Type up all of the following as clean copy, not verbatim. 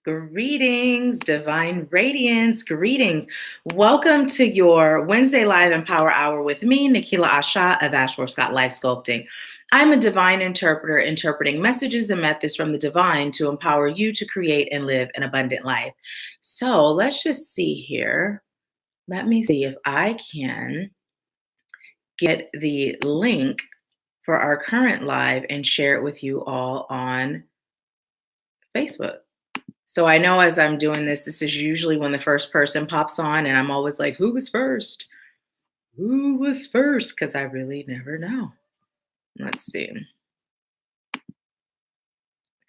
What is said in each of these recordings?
Greetings, divine radiance, greetings. Welcome to your Wednesday Live and Power Hour with me, Nahkila Isha of Ashworth Life Sculpting. I'm a divine interpreter interpreting messages and methods from the divine to empower you to create and live an abundant life. So let's just see here. Let me see if I can get the link for our current live and share it with you all on Facebook. So I know as I'm doing this, this is usually when the first person pops on, and I'm always like, who was first? Who was first? Because I really never know. Let's see.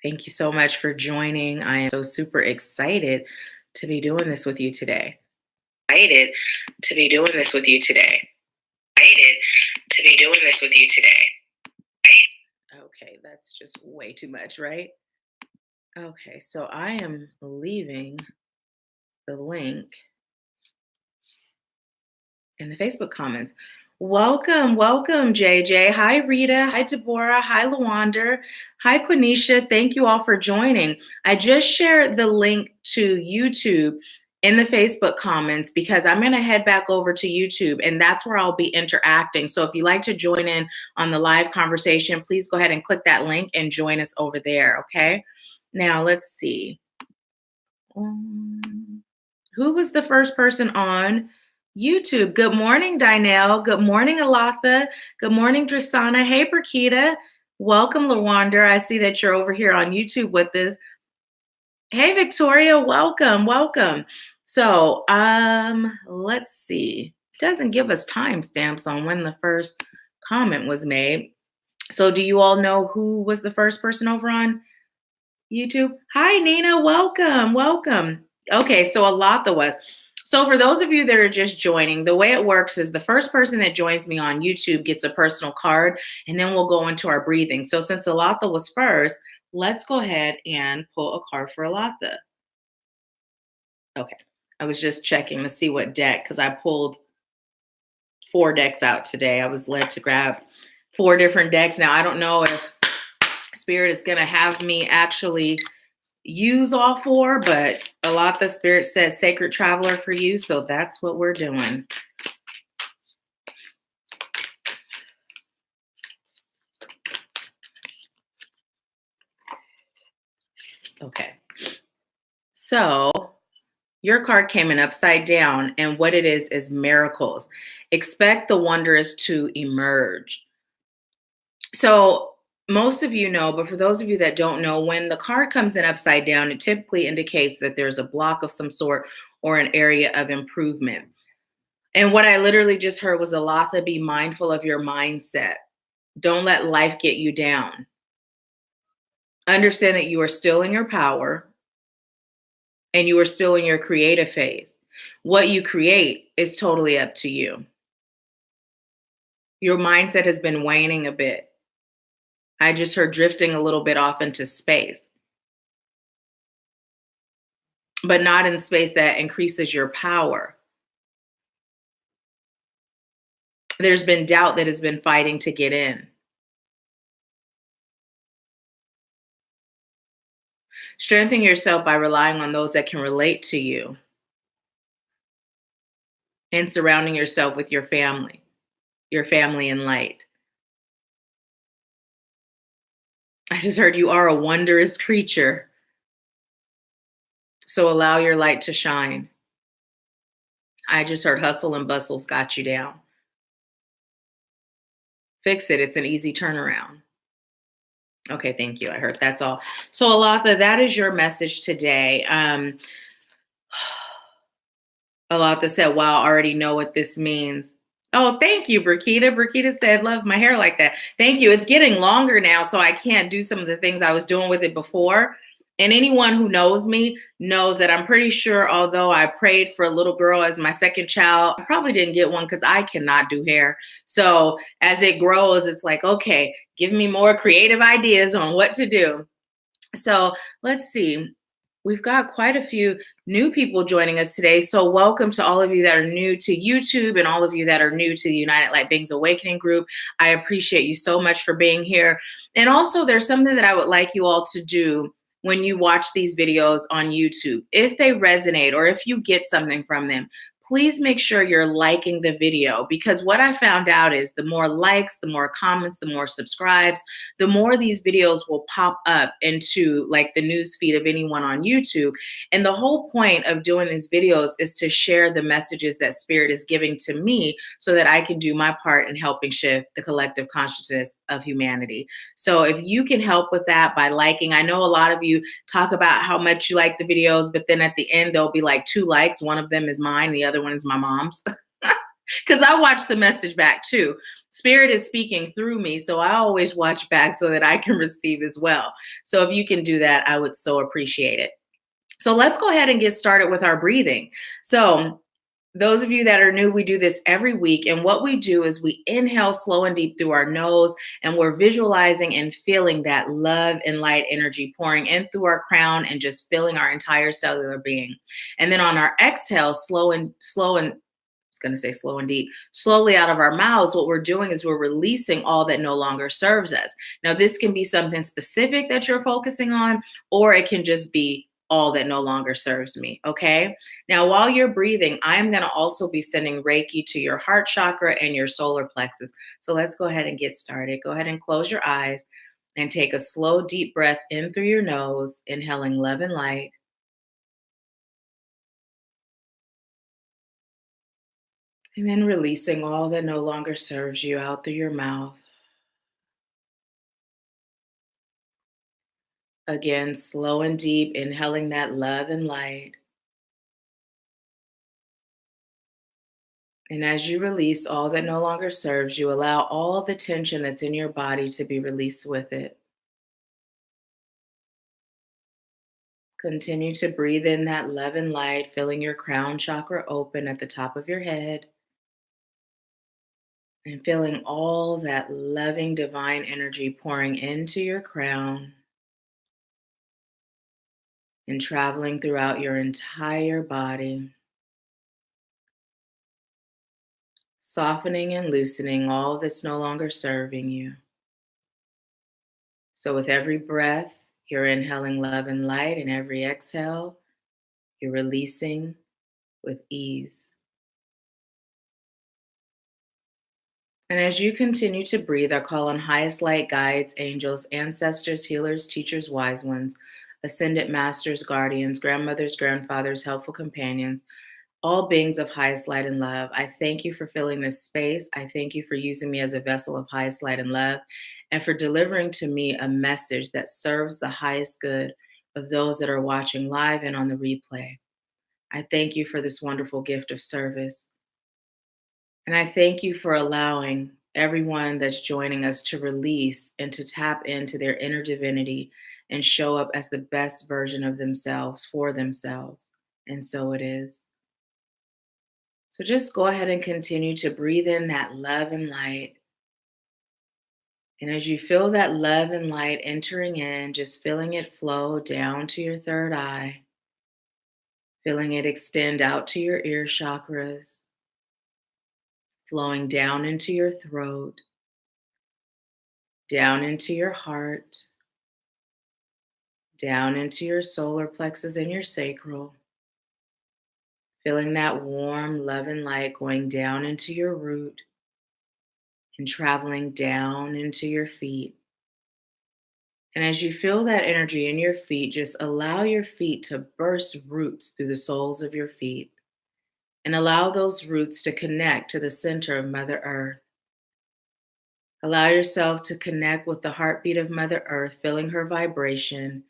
Thank you so much for joining. I am so super excited to be doing this with you today. Excited to be doing this with you today. Excited to be doing this with you today. Okay, that's just way too much, right? Okay, so I am leaving the link in the Facebook comments. Welcome, welcome, JJ. Hi, Rita. Hi, Deborah. Hi, Lawander. Hi, Quenisha. Thank you all for joining. I just shared the link to YouTube in the Facebook comments because I'm going to head back over to YouTube, and that's where I'll be interacting. So if you'd like to join in on the live conversation, please go ahead and click that link and join us over there, okay? Now, let's see. Who was the first person on YouTube? Good morning, Dinelle. Good morning, Alatha. Good morning, Drisana. Hey, Brakita. Welcome, Lawander. I see that you're over here on YouTube with us. Hey, Victoria. Welcome, welcome. So, let's see. It doesn't give us timestamps on when the first comment was made. So, do you all know who was the first person over on YouTube? Hi, Nina. Welcome, welcome. Okay, so Alatha was. So for those of you that are just joining, the way it works is the first person that joins me on YouTube gets a personal card, and then we'll go into our breathing. So since Alatha was first, let's go ahead and pull a card for Alatha. Okay, I was just checking to see what deck, because I pulled 4 decks out today. I was led to grab 4 different decks. Now, I don't know if Spirit is going to have me actually use all 4, but a lot the Spirit says Sacred Traveler for you, so that's what we're doing. Okay, so your card came in upside down, and what it is miracles. Expect the wondrous to emerge. So most of you know, but for those of you that don't know, when the card comes in upside down, it typically indicates that there's a block of some sort or an area of improvement. And what I literally just heard was, Alatha, be mindful of your mindset. Don't let life get you down. Understand that you are still in your power and you are still in your creative phase. What you create is totally up to you. Your mindset has been waning a bit. I just heard drifting a little bit off into space, but not in space that increases your power. There's been doubt that has been fighting to get in. Strengthen yourself by relying on those that can relate to you and surrounding yourself with your family in light. I just heard you are a wondrous creature. So allow your light to shine. I just heard hustle and bustle's got you down. Fix it. It's an easy turnaround. Okay, thank you. I heard that's all. So Alatha, that is your message today. Alatha said, wow, I already know what this means. Oh, thank you, Brakita. Brakita said, love my hair like that. Thank you. It's getting longer now, so I can't do some of the things I was doing with it before. And anyone who knows me knows that I'm pretty sure, although I prayed for a little girl as my second child, I probably didn't get one because I cannot do hair. So as it grows, it's like, okay, give me more creative ideas on what to do. So let's see. We've got quite a few new people joining us today. So welcome to all of you that are new to YouTube and all of you that are new to the United Light Beings Awakening group. I appreciate you so much for being here. And also there's something that I would like you all to do when you watch these videos on YouTube. If they resonate or if you get something from them, please make sure you're liking the video, because what I found out is the more likes, the more comments, the more subscribes, the more these videos will pop up into like the news feed of anyone on YouTube. And the whole point of doing these videos is to share the messages that Spirit is giving to me so that I can do my part in helping shift the collective consciousness of humanity. So if you can help with that by liking, I know a lot of you talk about how much you like the videos, but then at the end, there'll be like 2 likes. One of them is mine, the other one is my mom's. Because I watch the message back too. Spirit is speaking through me, so I always watch back so that I can receive as well. So if you can do that, I would so appreciate it. So let's go ahead and get started with our breathing. So those of you that are new, we do this every week. And what we do is we inhale slow and deep through our nose, and we're visualizing and feeling that love and light energy pouring in through our crown and just filling our entire cellular being. And then on our exhale, slow and going to say slow and deep, slowly out of our mouths, what we're doing is we're releasing all that no longer serves us. Now, this can be something specific that you're focusing on, or it can just be all that no longer serves me. Okay. Now, while you're breathing, I'm going to also be sending Reiki to your heart chakra and your solar plexus. So let's go ahead and get started. Go ahead and close your eyes and take a slow, deep breath in through your nose, inhaling love and light. And then releasing all that no longer serves you out through your mouth. Again, slow and deep, inhaling that love and light. And as you release all that no longer serves you, allow all the tension that's in your body to be released with it. Continue to breathe in that love and light, filling your crown chakra open at the top of your head. And feeling all that loving divine energy pouring into your crown and traveling throughout your entire body, softening and loosening all that's no longer serving you. So, with every breath, you're inhaling love and light, and every exhale, you're releasing with ease. And as you continue to breathe, I call on highest light guides, angels, ancestors, healers, teachers, wise ones, ascended masters, guardians, grandmothers, grandfathers, helpful companions, all beings of highest light and love. I thank you for filling this space. I thank you for using me as a vessel of highest light and love, and for delivering to me a message that serves the highest good of those that are watching live and on the replay. I thank you for this wonderful gift of service. And I thank you for allowing everyone that's joining us to release and to tap into their inner divinity and show up as the best version of themselves for themselves. And so it is. So just go ahead and continue to breathe in that love and light. And as you feel that love and light entering in, just feeling it flow down to your third eye, feeling it extend out to your ear chakras, flowing down into your throat, down into your heart, down into your solar plexus and your sacral, feeling that warm love and light going down into your root and traveling down into your feet. And as you feel that energy in your feet, just allow your feet to burst roots through the soles of your feet and allow those roots to connect to the center of Mother Earth. Allow yourself to connect with the heartbeat of Mother Earth, feeling her vibration,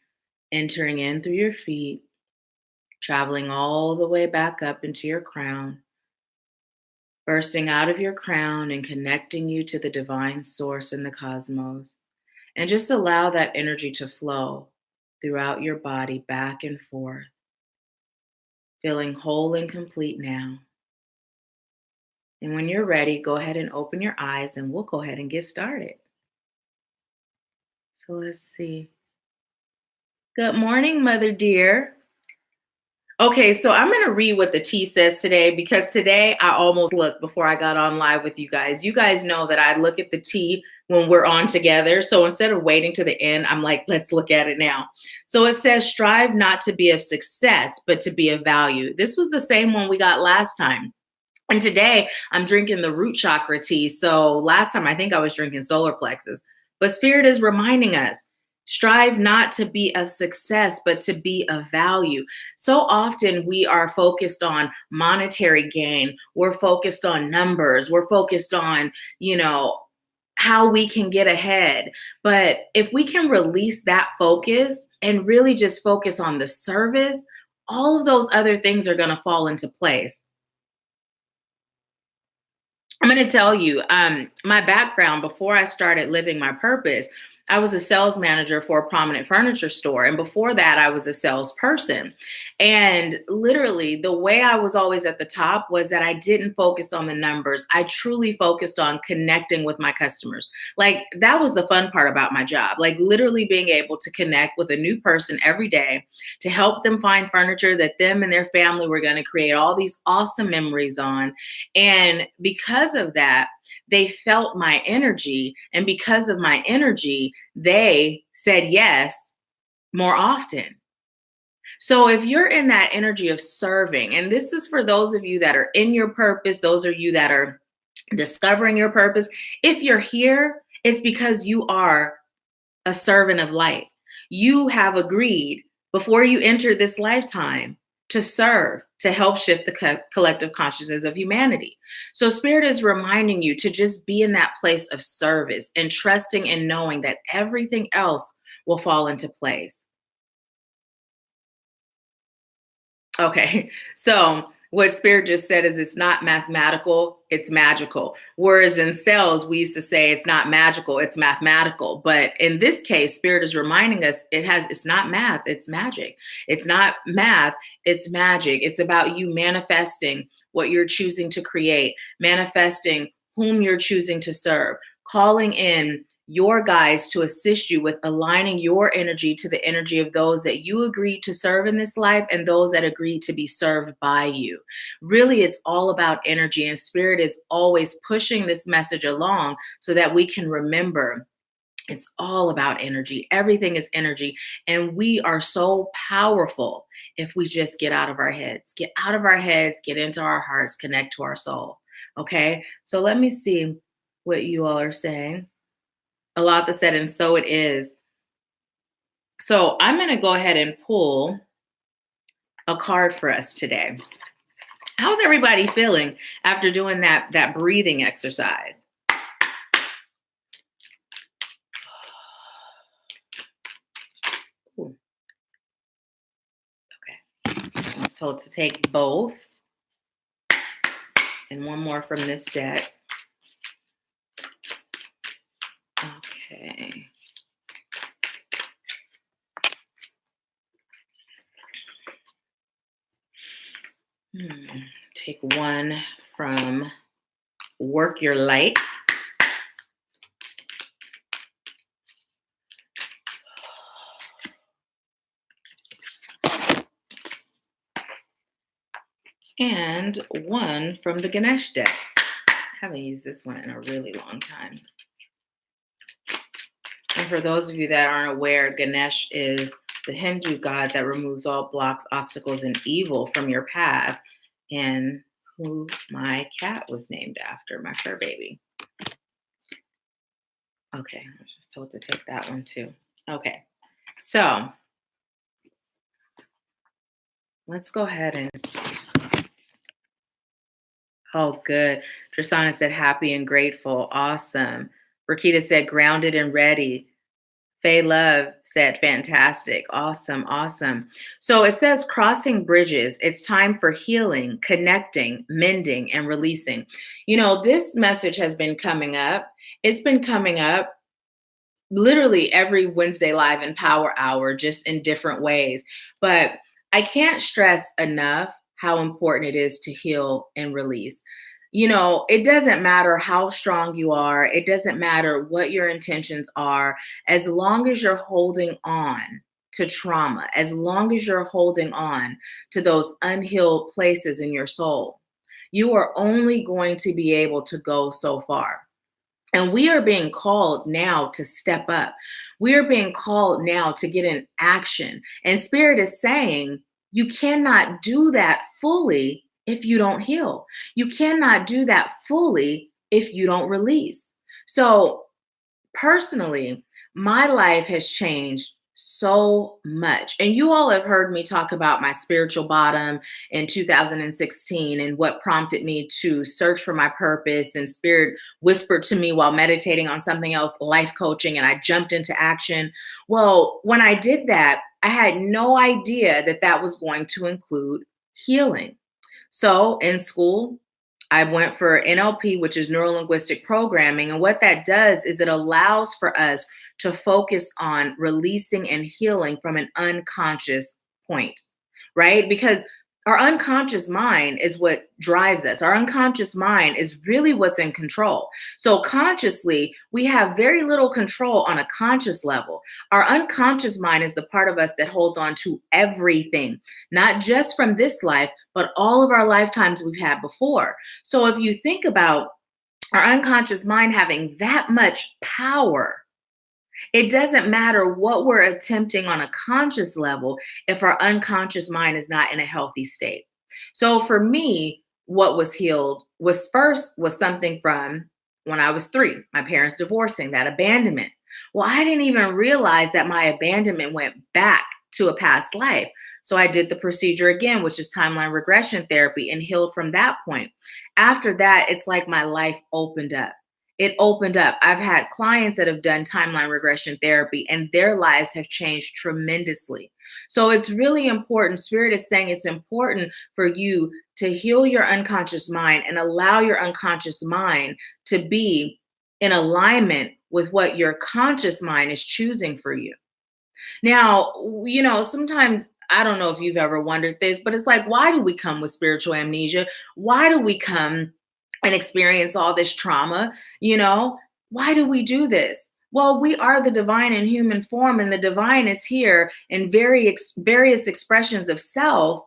entering in through your feet, traveling all the way back up into your crown, bursting out of your crown and connecting you to the divine source in the cosmos. And just allow that energy to flow throughout your body back and forth, feeling whole and complete now. And when you're ready, go ahead and open your eyes and we'll go ahead and get started. So let's see. Good morning, Mother dear. Okay, so I'm going to read what the T says today, because today I almost looked before I got on live with you guys. You guys know that I look at the T when we're on together. So instead of waiting to the end, I'm like, let's look at it now. So it says, strive not to be of success, but to be of value. This was the same one we got last time. And today I'm drinking the root chakra tea. So last time I think I was drinking solar plexus. But Spirit is reminding us, strive not to be of success, but to be of value. So often we are focused on monetary gain. We're focused on numbers. We're focused on, how we can get ahead. But if we can release that focus and really just focus on the service, all of those other things are going to fall into place. I'm going to tell you, my background before I started living my purpose, I was a sales manager for a prominent furniture store. And before that, I was a salesperson. And literally, the way I was always at the top was that I didn't focus on the numbers. I truly focused on connecting with my customers. Like, that was the fun part about my job. Like, literally being able to connect with a new person every day to help them find furniture that them and their family were going to create all these awesome memories on. And because of that, they felt my energy. And because of my energy, they said yes more often. So if you're in that energy of serving, and this is for those of you that are in your purpose, those of you that are discovering your purpose, if you're here, it's because you are a servant of light. You have agreed before you enter this lifetime to serve, to help shift the collective consciousness of humanity. So Spirit is reminding you to just be in that place of service and trusting and knowing that everything else will fall into place. Okay, so what Spirit just said is it's not mathematical, it's magical. Whereas in sales, we used to say it's not magical, it's mathematical. But in this case, Spirit is reminding us it's not math, it's magic. It's not math, it's magic. It's about you manifesting what you're choosing to create, manifesting whom you're choosing to serve, calling in your guides to assist you with aligning your energy to the energy of those that you agreed to serve in this life and those that agreed to be served by you. Really, it's all about energy, and Spirit is always pushing this message along so that we can remember it's all about energy. Everything is energy, and we are so powerful if we just get out of our heads, get into our hearts, connect to our soul. Okay, so let me see what you all are saying. A lot that said, and so it is. So I'm going to go ahead and pull a card for us today. How's everybody feeling after doing that breathing exercise? Ooh. Okay. I was told to take both. And one more from this deck. Okay. Take one from Work Your Light. And one from the Ganesh deck. I haven't used this one in a really long time. And for those of you that aren't aware, Ganesh is the Hindu god that removes all blocks, obstacles, and evil from your path, and who my cat was named after, my fur baby. Okay, I was just told to take that one too. Okay, so let's go ahead and, oh, good. Tristana said happy and grateful. Awesome. Rakita said grounded and ready. Faye Love said fantastic. Awesome. Awesome. So it says crossing bridges. It's time for healing, connecting, mending, and releasing. This message has been coming up. It's been coming up literally every Wednesday live in Power Hour, just in different ways. But I can't stress enough how important it is to heal and release. It doesn't matter how strong you are. It doesn't matter what your intentions are. As long as you're holding on to trauma, as long as you're holding on to those unhealed places in your soul, you are only going to be able to go so far. And we are being called now to step up. We are being called now to get in action. And Spirit is saying, you cannot do that fully if you don't heal. You cannot do that fully if you don't release. So, personally, my life has changed so much. And you all have heard me talk about my spiritual bottom in 2016 and what prompted me to search for my purpose. And Spirit whispered to me while meditating on something else, life coaching, and I jumped into action. Well, when I did that, I had no idea that that was going to include healing. So in school, I went for NLP, which is neuro linguistic programming. And what that does is it allows for us to focus on releasing and healing from an unconscious point, right? Because our unconscious mind is what drives us. Our unconscious mind is really what's in control. So, consciously, we have very little control on a conscious level. Our unconscious mind is the part of us that holds on to everything, not just from this life, but all of our lifetimes we've had before. So if you think about our unconscious mind having that much power, it doesn't matter what we're attempting on a conscious level if our unconscious mind is not in a healthy state. So for me, what was healed was something from when I was 3, my parents divorcing, that abandonment. Well, I didn't even realize that my abandonment went back to a past life. So I did the procedure again, which is timeline regression therapy, and healed from that point. After that, it's like my life opened up. It opened up. I've had clients that have done timeline regression therapy and their lives have changed tremendously. So it's really important. Spirit is saying it's important for you to heal your unconscious mind and allow your unconscious mind to be in alignment with what your conscious mind is choosing for you. Now, sometimes I don't know if you've ever wondered this, but it's like, why do we come with spiritual amnesia? Why do we come and experience all this trauma? Why do we do this? Well, we are the divine in human form, and the divine is here in various expressions of self,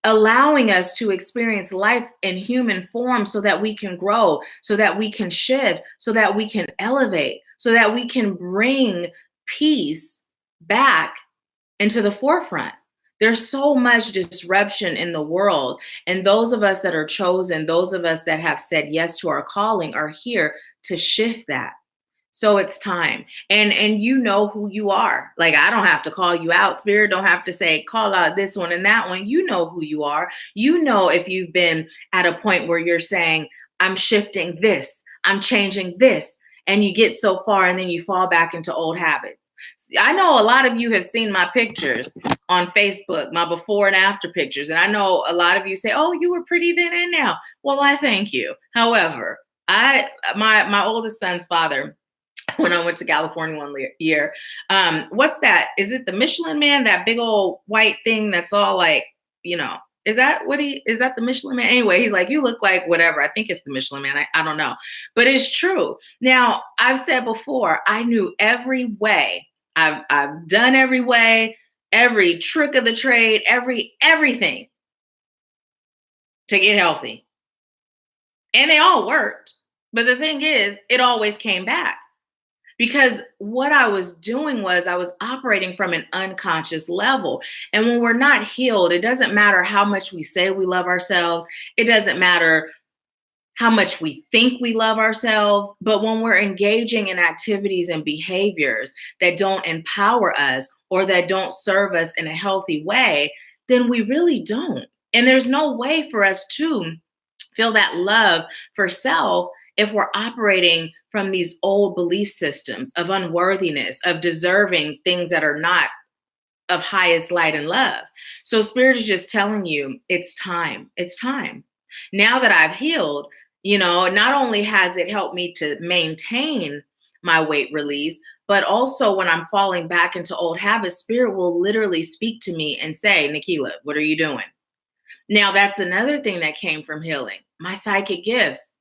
allowing us to experience life in human form so that we can grow, so that we can shift, so that we can elevate, so that we can bring peace back into the forefront. There's so much disruption in the world. And those of us that are chosen, those of us that have said yes to our calling are here to shift that. So it's time. And you know who you are. Like, I don't have to call you out. Spirit don't have to say, call out this one and that one. You know who you are. You know if you've been at a point where you're saying, I'm shifting this, I'm changing this. And you get so far and then you fall back into old habits. I know a lot of you have seen my pictures on Facebook, my before and after pictures. And I know a lot of you say, oh, you were pretty then and now. Well, I thank you. However, my oldest son's father, when I went to California one year, what's that? Is it the Michelin Man? That big old white thing that's all like, is that the Michelin Man? Anyway, he's like, you look like whatever. I think it's the Michelin Man. I don't know, but it's true. Now, I've said before, I knew every way. I've done every way, every trick of the trade, everything to get healthy. And they all worked. But the thing is, it always came back. Because what I was doing was I was operating from an unconscious level. And when we're not healed, it doesn't matter how much we say we love ourselves. It doesn't matter how much we think we love ourselves. But when we're engaging in activities and behaviors that don't empower us or that don't serve us in a healthy way, then we really don't. And there's no way for us to feel that love for self if we're operating from these old belief systems of unworthiness, of deserving things that are not of highest light and love. So Spirit is just telling you, it's time. It's time. Now that I've healed, not only has it helped me to maintain my weight release, but also when I'm falling back into old habits, Spirit will literally speak to me and say, Nahkila, what are you doing? Now, that's another thing that came from healing, my psychic gifts.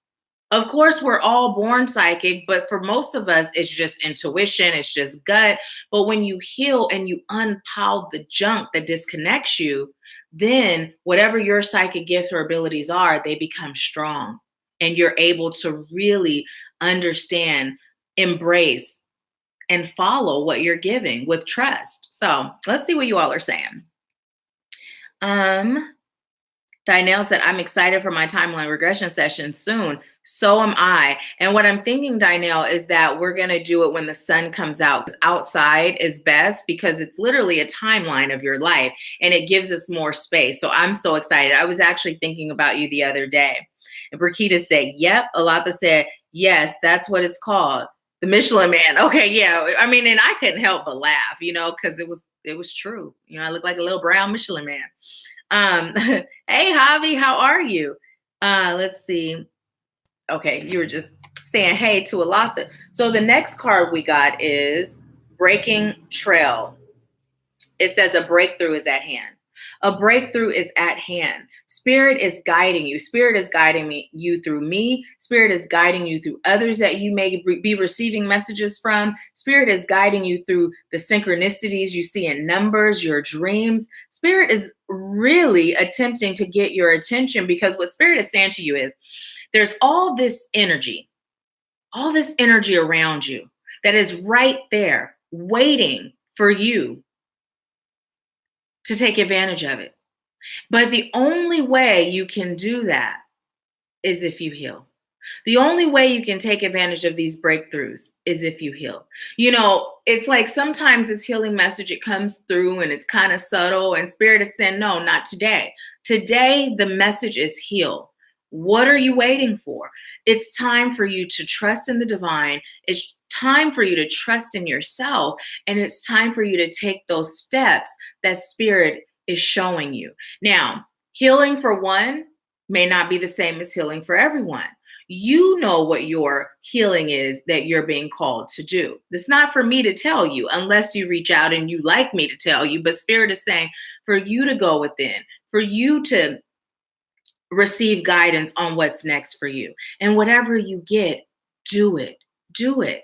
Of course, we're all born psychic, but for most of us, it's just intuition, it's just gut. But when you heal and you unpile the junk that disconnects you, then whatever your psychic gifts or abilities are, they become strong. And you're able to really understand, embrace, and follow what you're giving with trust. So let's see what you all are saying. Dynelle said, I'm excited for my timeline regression session soon. So am I. And what I'm thinking, Dynelle, is that we're going to do it when the sun comes out. Outside is best because it's literally a timeline of your life and it gives us more space. So I'm so excited. I was actually thinking about you the other day. And Brakita said, yep. Alata said, yes, that's what it's called. The Michelin Man. Okay, yeah. I mean, and I couldn't help but laugh, because it was true. I look like a little brown Michelin Man. Hey, Javi, how are you? Let's see. Okay, you were just saying hey to Alata. So the next card we got is Breaking Trail. It says a breakthrough is at hand. A breakthrough is at hand. Spirit is guiding you. Spirit is guiding you through me. Spirit is guiding you through others that you may be receiving messages from. Spirit is guiding you through the synchronicities you see in numbers, your dreams. Spirit is really attempting to get your attention because what Spirit is saying to you is there's all this energy around you that is right there waiting for you to take advantage of it. But the only way you can do that is if you heal. The only way you can take advantage of these breakthroughs is if you heal. It's like sometimes this healing message, it comes through and it's kind of subtle and Spirit is saying, no, not today. Today, the message is heal. What are you waiting for? It's time for you to trust in the divine. It's time for you to trust in yourself. And it's time for you to take those steps that Spirit is showing you. Now, healing for one may not be the same as healing for everyone. You know what your healing is that you're being called to do. It's not for me to tell you unless you reach out and you like me to tell you, but Spirit is saying for you to go within, for you to receive guidance on what's next for you. And whatever you get, do it. Do it.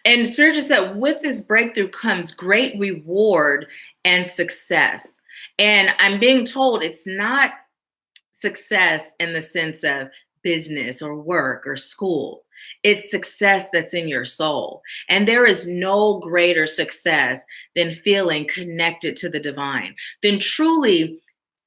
And Spirit just said, with this breakthrough comes great reward and success. And I'm being told it's not success in the sense of business or work or school. It's success that's in your soul. And there is no greater success than feeling connected to the divine, than truly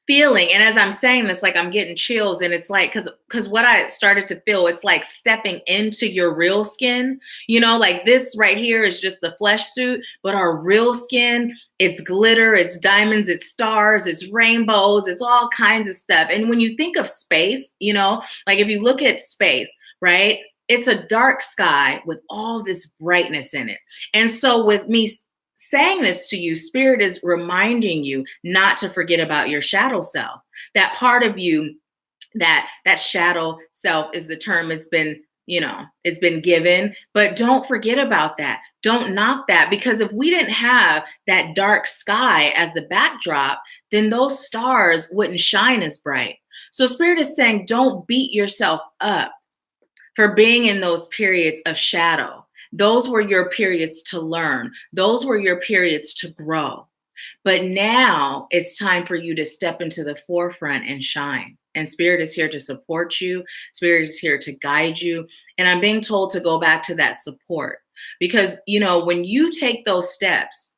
feeling. And as I'm saying this, like I'm getting chills, and it's like, because what I started to feel, it's like stepping into your real skin, like this right here is just the flesh suit, but our real skin, it's glitter, it's diamonds, it's stars, it's rainbows, it's all kinds of stuff. And when you think of space, like if you look at space, right, it's a dark sky with all this brightness in it. And so with me saying this to you, Spirit is reminding you not to forget about your shadow self. That part of you, that shadow self is the term it's been given, but don't forget about that. Don't knock that, because if we didn't have that dark sky as the backdrop, then those stars wouldn't shine as bright. So Spirit is saying, don't beat yourself up for being in those periods of shadow. Those were your periods to learn. Those were your periods to grow. But now it's time for you to step into the forefront and shine. And Spirit is here to support you. Spirit is here to guide you. And I'm being told to go back to that support. Because, when you take those steps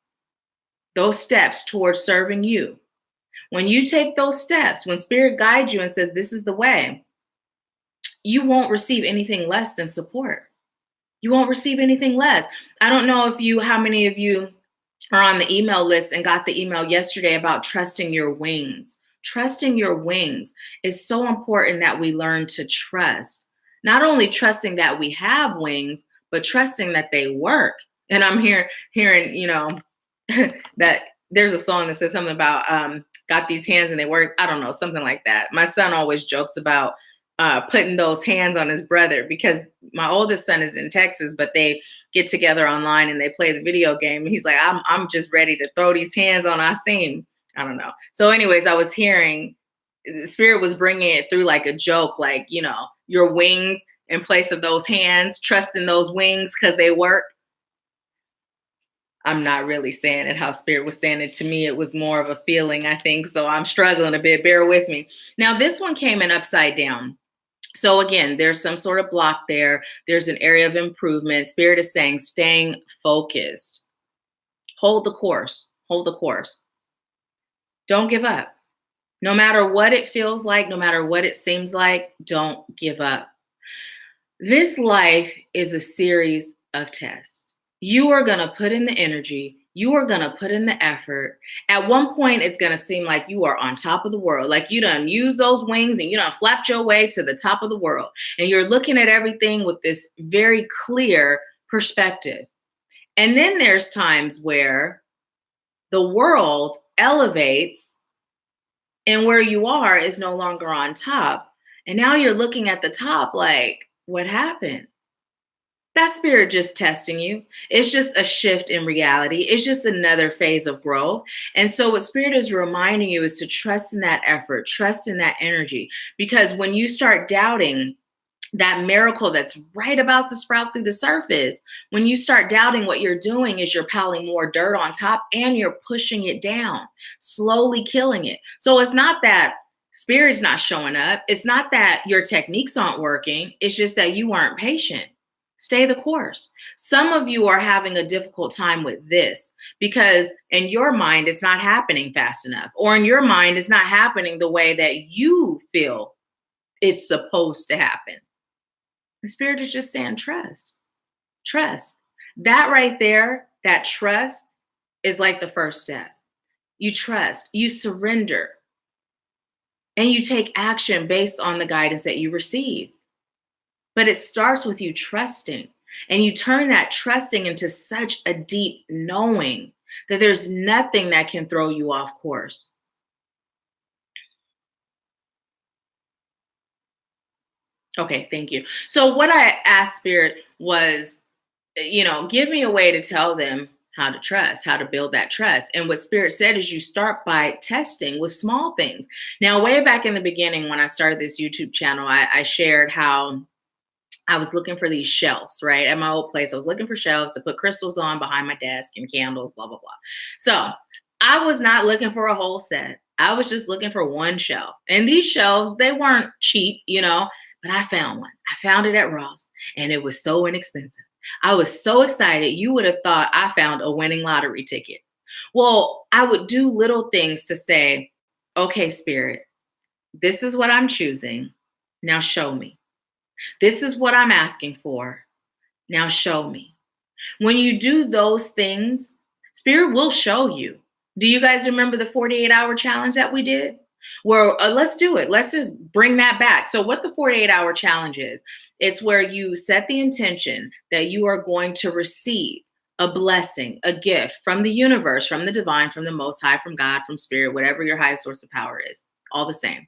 towards serving you, when you take those steps, when Spirit guides you and says, this is the way, you won't receive anything less than support. You won't receive anything less. I don't know how many of you are on the email list and got the email yesterday about trusting your wings. Trusting your wings is so important that we learn to trust. Not only trusting that we have wings, but trusting that they work. And I'm hearing, that there's a song that says something about got these hands and they work. I don't know, something like that. My son always jokes about putting those hands on his brother, because my oldest son is in Texas, but they get together online and they play the video game. And he's like, I'm just ready to throw these hands on Asim. I don't know. So anyways, I was hearing the Spirit was bringing it through like a joke, like, your wings in place of those hands, trust in those wings because they work. I'm not really saying it how Spirit was saying it to me. It was more of a feeling, I think. So I'm struggling a bit. Bear with me. Now, this one came in upside down. So again, there's some sort of block there. There's an area of improvement. Spirit is saying staying focused. Hold the course. Hold the course. Don't give up. No matter what it feels like, no matter what it seems like, don't give up. This life is a series of tests. You are going to put in the energy. You are going to put in the effort. At one point, it's going to seem like you are on top of the world. Like you done used those wings and you done flapped your way to the top of the world. And you're looking at everything with this very clear perspective. And then there's times where the world elevates and where you are is no longer on top. And now you're looking at the top like, what happened? That spirit just testing you. It's just a shift in reality. It's just another phase of growth. And so what spirit is reminding you is to trust in that effort, trust in that energy. Because when you start doubting that miracle that's right about to sprout through the surface, when you start doubting, what you're doing is you're piling more dirt on top and you're pushing it down, slowly killing it. So it's not that spirit's not showing up. It's not that your techniques aren't working. It's just that you weren't patient. Stay the course. Some of you are having a difficult time with this because in your mind, it's not happening fast enough, or in your mind, it's not happening the way that you feel it's supposed to happen. The spirit is just saying, trust, trust. That right there, that trust is like the first step. You trust, you surrender, and you take action based on the guidance that you receive. But it starts with you trusting, and you turn that trusting into such a deep knowing that there's nothing that can throw you off course. Okay, thank you. So what I asked Spirit was, give me a way to tell them how to trust, how to build that trust. And what Spirit said is you start by testing with small things. Now, way back in the beginning, when I started this YouTube channel, I shared how I was looking for these shelves, right? At my old place, I was looking for shelves to put crystals on behind my desk and candles, blah, blah, blah. So I was not looking for a whole set. I was just looking for one shelf. And these shelves, they weren't cheap, but I found one. I found it at Ross, and it was so inexpensive. I was so excited. You would have thought I found a winning lottery ticket. Well, I would do little things to say, okay, Spirit, this is what I'm choosing. Now show me. This is what I'm asking for. Now show me. When you do those things, Spirit will show you. Do you guys remember the 48-hour challenge that we did? Well, let's do it. Let's just bring that back. So what the 48-hour challenge is, it's where you set the intention that you are going to receive a blessing, a gift from the universe, from the divine, from the Most High, from God, from Spirit, whatever your highest source of power is, all the same.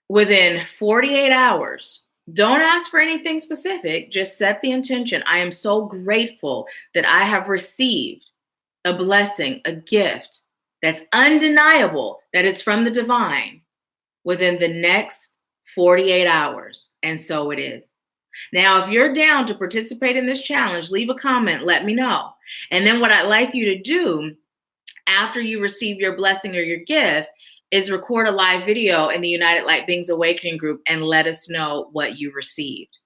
Within 48 hours, don't ask for anything specific. Just set the intention. I am so grateful that I have received a blessing, a gift that's undeniable, that is from the divine within the next 48 hours. And so it is. Now, if you're down to participate in this challenge, leave a comment, let me know. And then what I'd like you to do after you receive your blessing or your gift is record a live video in the United Light Beings Awakening group and let us know what you received.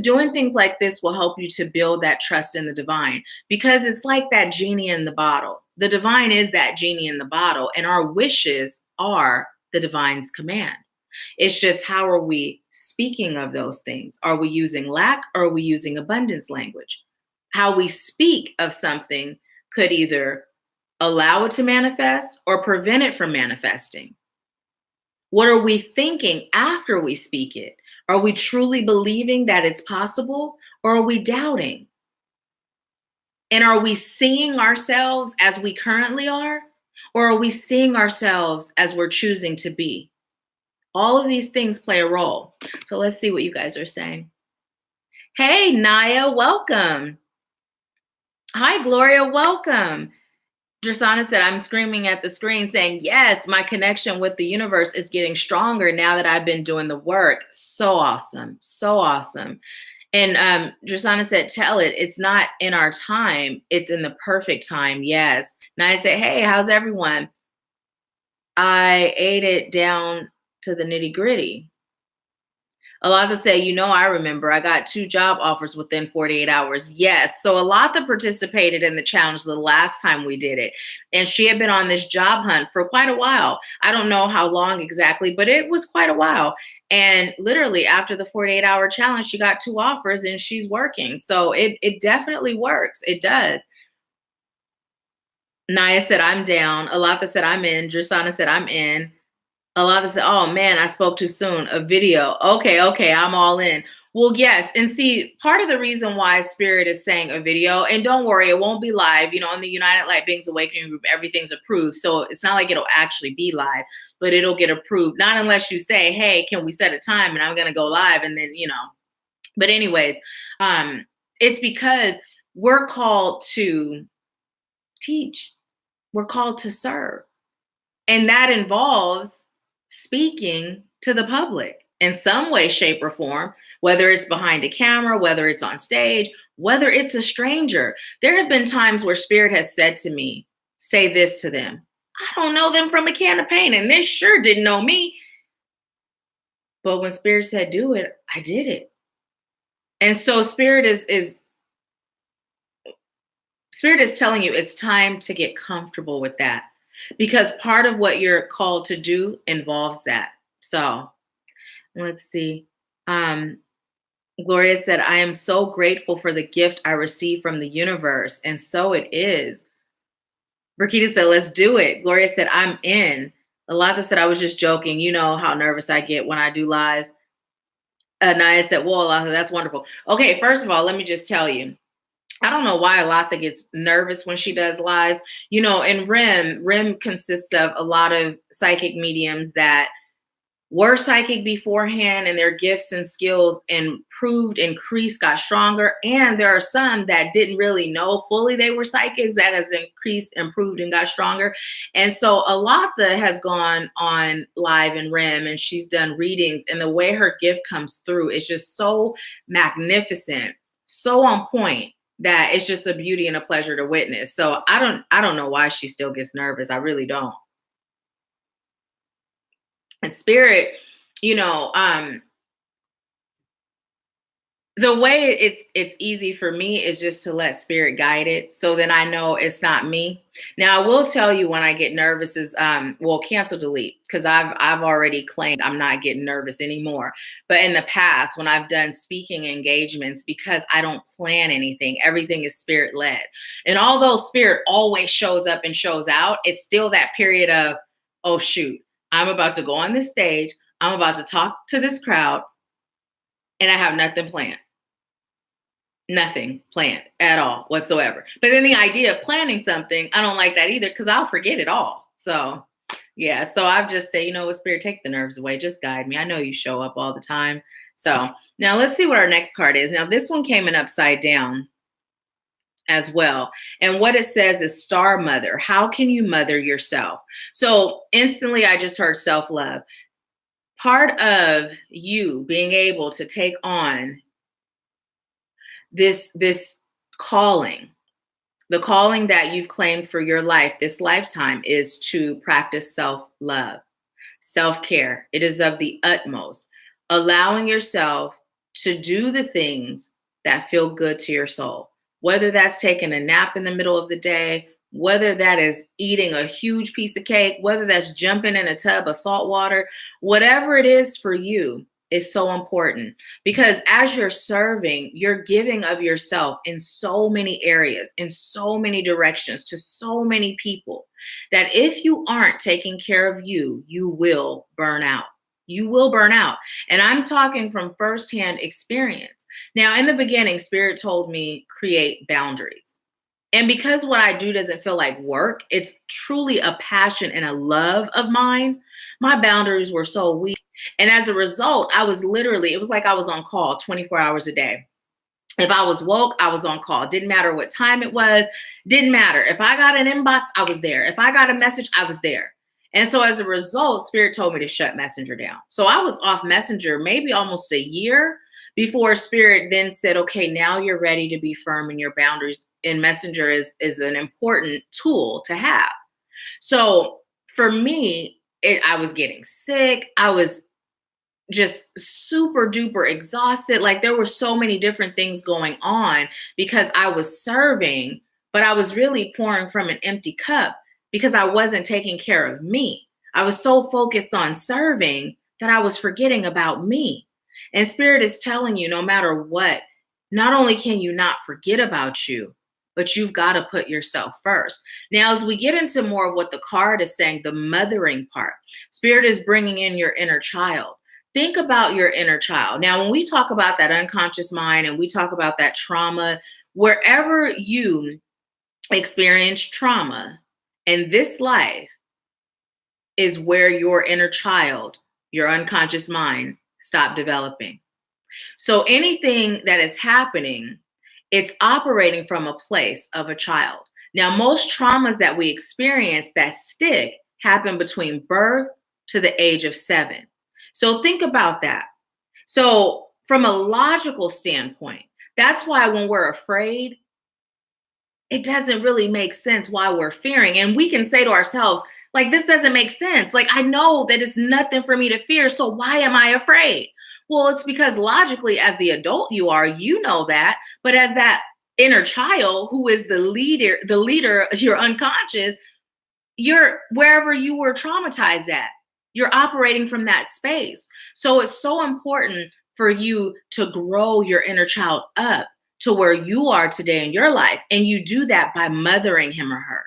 Doing things like this will help you to build that trust in the divine, because it's like that genie in the bottle. The divine is that genie in the bottle, and our wishes are the divine's command. It's just, how are we speaking of those things? Are we using lack, or are we using abundance language? How we speak of something could either allow it to manifest or prevent it from manifesting. What are we thinking after we speak it? Are we truly believing that it's possible, or are we doubting? And are we seeing ourselves as we currently are, or are we seeing ourselves as we're choosing to be? All of these things play a role. So let's see what you guys are saying. Hey, Naya, welcome. Hi, Gloria, welcome. Drasana said, I'm screaming at the screen saying, yes, my connection with the universe is getting stronger now that I've been doing the work. So awesome. So awesome. And Drasana said, tell it, it's not in our time. It's in the perfect time. Yes. And I said, hey, how's everyone? I ate it down to the nitty gritty. Alatha said, I remember I got 2 job offers within 48 hours. Yes. So Alatha participated in the challenge the last time we did it. And she had been on this job hunt for quite a while. I don't know how long exactly, but it was quite a while. And literally after the 48-hour challenge, she got 2 offers and she's working. So it definitely works. It does. Naya said, I'm down. Alatha said, I'm in. Drisana said, I'm in. Alatha said, oh man, I spoke too soon. A video. Okay, I'm all in. Well, yes. And see, part of the reason why Spirit is saying a video, and don't worry, it won't be live. In the United Light Beings Awakening group, everything's approved. So it's not like it'll actually be live, but it'll get approved. Not unless you say, hey, can we set a time and I'm going to go live and then, But anyways, it's because we're called to teach. We're called to serve. And that involves speaking to the public in some way, shape, or form, whether it's behind a camera, whether it's on stage, whether it's a stranger. There have been times where Spirit has said to me, say this to them. I don't know them from a can of paint, and they sure didn't know me. But when Spirit said do it, I did it. And so Spirit is telling you it's time to get comfortable with that, because part of what you're called to do involves that. So let's see. Gloria said, I am so grateful for the gift I received from the universe. And so it is. Rakita said, let's do it. Gloria said, I'm in. Alatha said, I was just joking. You know how nervous I get when I do lives. Naya said, well, Alatha, that's wonderful. Okay, first of all, let me just tell you, I don't know why Alatha gets nervous when she does lives. In REM consists of a lot of psychic mediums that were psychic beforehand, and their gifts and skills improved, increased, got stronger. And there are some that didn't really know fully they were psychics that has increased, improved, and got stronger. And so Alatha has gone on live in REM and she's done readings, and the way her gift comes through is just so magnificent, so on point, that it's just a beauty and a pleasure to witness. So I don't know why she still gets nervous. I really don't. And Spirit, the way it's easy for me is just to let Spirit guide it, so then I know it's not me. Now I will tell you when I get nervous is cancel delete, because I've already claimed I'm not getting nervous anymore. But in the past, when I've done speaking engagements, because I don't plan anything, everything is Spirit led. And although Spirit always shows up and shows out, it's still that period of, oh shoot, I'm about to go on this stage, I'm about to talk to this crowd, and I have nothing planned. Nothing planned at all whatsoever. But then the idea of planning something, I don't like that either, because I'll forget it all. So yeah, so I've just said, what, Spirit, take the nerves away. Just guide me. I know you show up all the time. So now let's see what our next card is. Now this one came in upside down as well. And what it says is Star Mother. How can you mother yourself? So instantly I just heard self-love. Part of you being able to take on this calling, the calling that you've claimed for your life, this lifetime, is to practice self-love, self-care. It is of the utmost. Allowing yourself to do the things that feel good to your soul, whether that's taking a nap in the middle of the day, whether that is eating a huge piece of cake, whether that's jumping in a tub of salt water, whatever it is for you is so important, because as you're serving, you're giving of yourself in so many areas, in so many directions, to so many people, that if you aren't taking care of you, you will burn out. You will burn out. And I'm talking from firsthand experience. Now, in the beginning, Spirit told me create boundaries. And because what I do doesn't feel like work, it's truly a passion and a love of mine, my boundaries were so weak. And as a result, it was like I was on call 24 hours a day. If I was woke, I was on call. Didn't matter what time it was. Didn't matter. If I got an inbox, I was there. If I got a message, I was there. And so as a result, Spirit told me to shut Messenger down. So I was off Messenger maybe almost a year before Spirit then said, okay, now you're ready to be firm in your boundaries. And Messenger is an important tool to have. So for me, I was getting sick. I was just super duper exhausted. Like there were so many different things going on because I was serving, but I was really pouring from an empty cup because I wasn't taking care of me. I was so focused on serving that I was forgetting about me. And Spirit is telling you no matter what, not only can you not forget about you, but you've got to put yourself first. Now, as we get into more of what the card is saying, the mothering part, Spirit is bringing in your inner child. Think about your inner child. Now, when we talk about that unconscious mind and we talk about that trauma, wherever you experience trauma in this life is where your inner child, your unconscious mind, stopped developing. So anything that is happening, it's operating from a place of a child. Now, most traumas that we experience that stick happen between birth to the age of 7. So think about that. So, from a logical standpoint, that's why when we're afraid, it doesn't really make sense why we're fearing. And we can say to ourselves, like, this doesn't make sense. Like, I know that it's nothing for me to fear. So, why am I afraid? Well, it's because logically, as the adult you are, you know that. But as that inner child who is the leader, your unconscious, you're wherever you were traumatized at. You're operating from that space. So it's so important for you to grow your inner child up to where you are today in your life. And you do that by mothering him or her.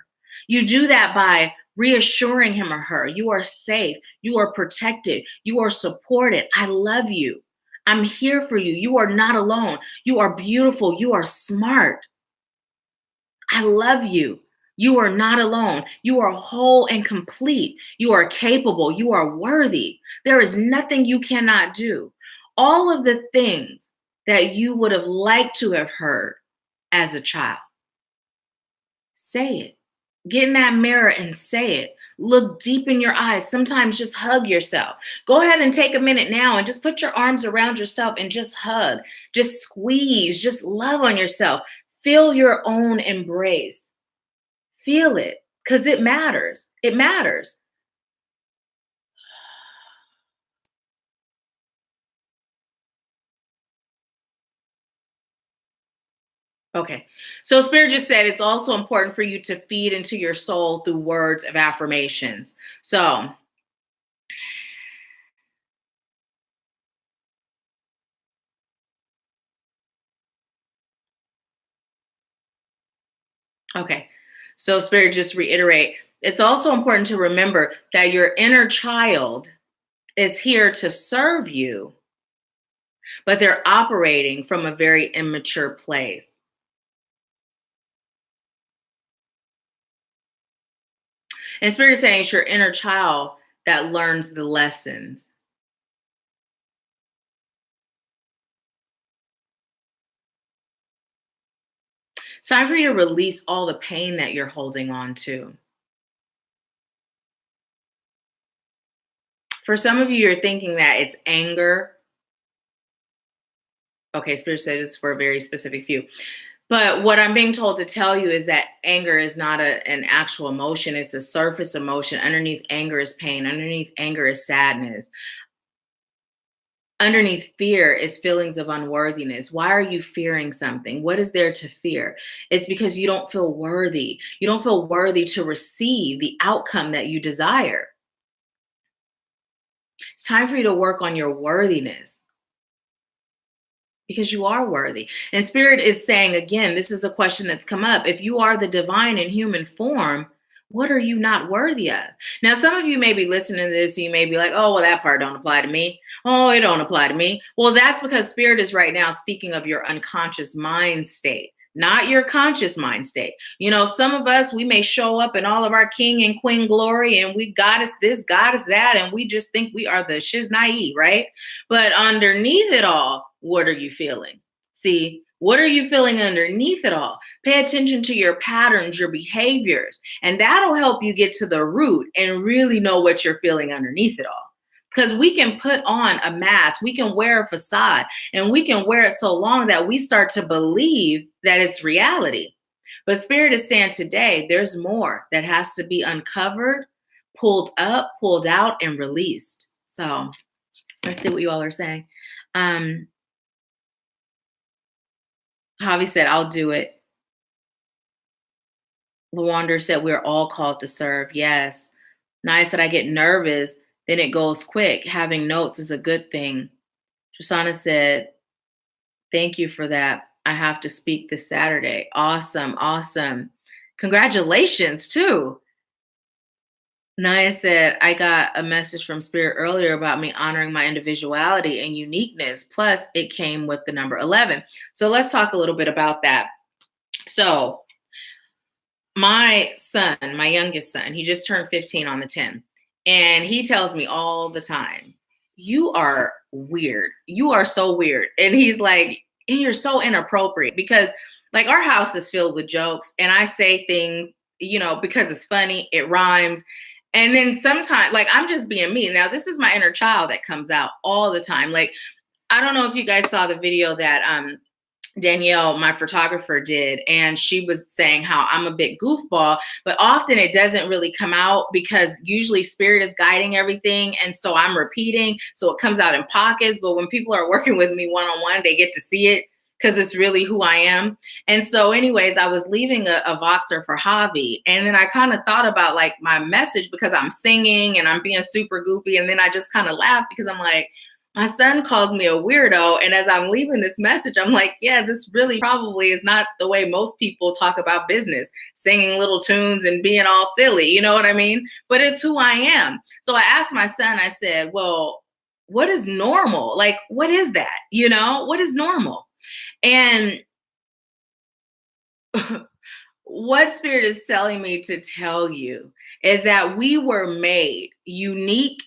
You do that by reassuring him or her. You are safe. You are protected. You are supported. I love you. I'm here for you. You are not alone. You are beautiful. You are smart. I love you. You are not alone. You are whole and complete. You are capable. You are worthy. There is nothing you cannot do. All of the things that you would have liked to have heard as a child, say it. Get in that mirror and say it. Look deep in your eyes. Sometimes just hug yourself. Go ahead and take a minute now and just put your arms around yourself and just hug, just squeeze, just love on yourself. Feel your own embrace. Feel it because it matters. It matters. Okay. So Spirit just said it's also important for you to feed into your soul through words of affirmations. So, okay. So Spirit just reiterate, it's also important to remember that your inner child is here to serve you, but they're operating from a very immature place. And Spirit is saying it's your inner child that learns the lessons. It's time for you to release all the pain that you're holding on to. For some of you, you're thinking that it's anger. Okay, Spirit said it's for a very specific few. But what I'm being told to tell you is that anger is not an actual emotion, it's a surface emotion. Underneath anger is pain, underneath anger is sadness. Underneath fear is feelings of unworthiness. Why are you fearing something? What is there to fear? It's because you don't feel worthy. You don't feel worthy to receive the outcome that you desire. It's time for you to work on your worthiness because you are worthy. And Spirit is saying, again, this is a question that's come up. If you are the divine in human form, what are you not worthy of? Now, some of you may be listening to this, and you may be like, oh, well, that part don't apply to me. Oh, it don't apply to me. Well, that's because Spirit is right now speaking of your unconscious mind state, not your conscious mind state. You know, some of us, we may show up in all of our king and queen glory, and we goddess this, goddess that, and we just think we are the shiznai, right? But underneath it all, what are you feeling? See, what are you feeling underneath it all? Pay attention to your patterns, your behaviors, and that'll help you get to the root and really know what you're feeling underneath it all. Because we can put on a mask, we can wear a facade, and we can wear it so long that we start to believe that it's reality. But Spirit is saying today, there's more that has to be uncovered, pulled up, pulled out, and released. So Let's see what you all are saying. Um, Javi said, I'll do it. Lawander said, we're all called to serve. Yes. Naya said, I get nervous, then it goes quick. Having notes is a good thing. Tristana said, thank you for that. I have to speak this Saturday. Awesome. Awesome. Congratulations, too. Naya said, I got a message from Spirit earlier about me honoring my individuality and uniqueness. Plus, it came with the number 11. So let's talk a little bit about that. So, my son, my youngest son, he just turned 15 on the 10th. And he tells me all the time, you are weird. You are so weird. And he's like, and you're so inappropriate because like our house is filled with jokes and I say things, because it's funny, it rhymes. And then sometimes like I'm just being me. Now, this is my inner child that comes out all the time. Like, I don't know if you guys saw the video that Danielle, my photographer, did. And she was saying how I'm a big goofball, but often it doesn't really come out because usually spirit is guiding everything. And so I'm repeating. So it comes out in pockets. But when people are working with me one-on-one, they get to see it because it's really who I am. And so anyways, I was leaving a Voxer for Javi. And then I kind of thought about like my message because I'm singing and I'm being super goofy. And then I just kind of laughed because I'm like, my son calls me a weirdo. And as I'm leaving this message, I'm like, yeah, this really probably is not the way most people talk about business, singing little tunes and being all silly. You know what I mean? But it's who I am. So I asked my son, I said, well, what is normal? Like, what is that? What is normal? And what Spirit is telling me to tell you is that we were made unique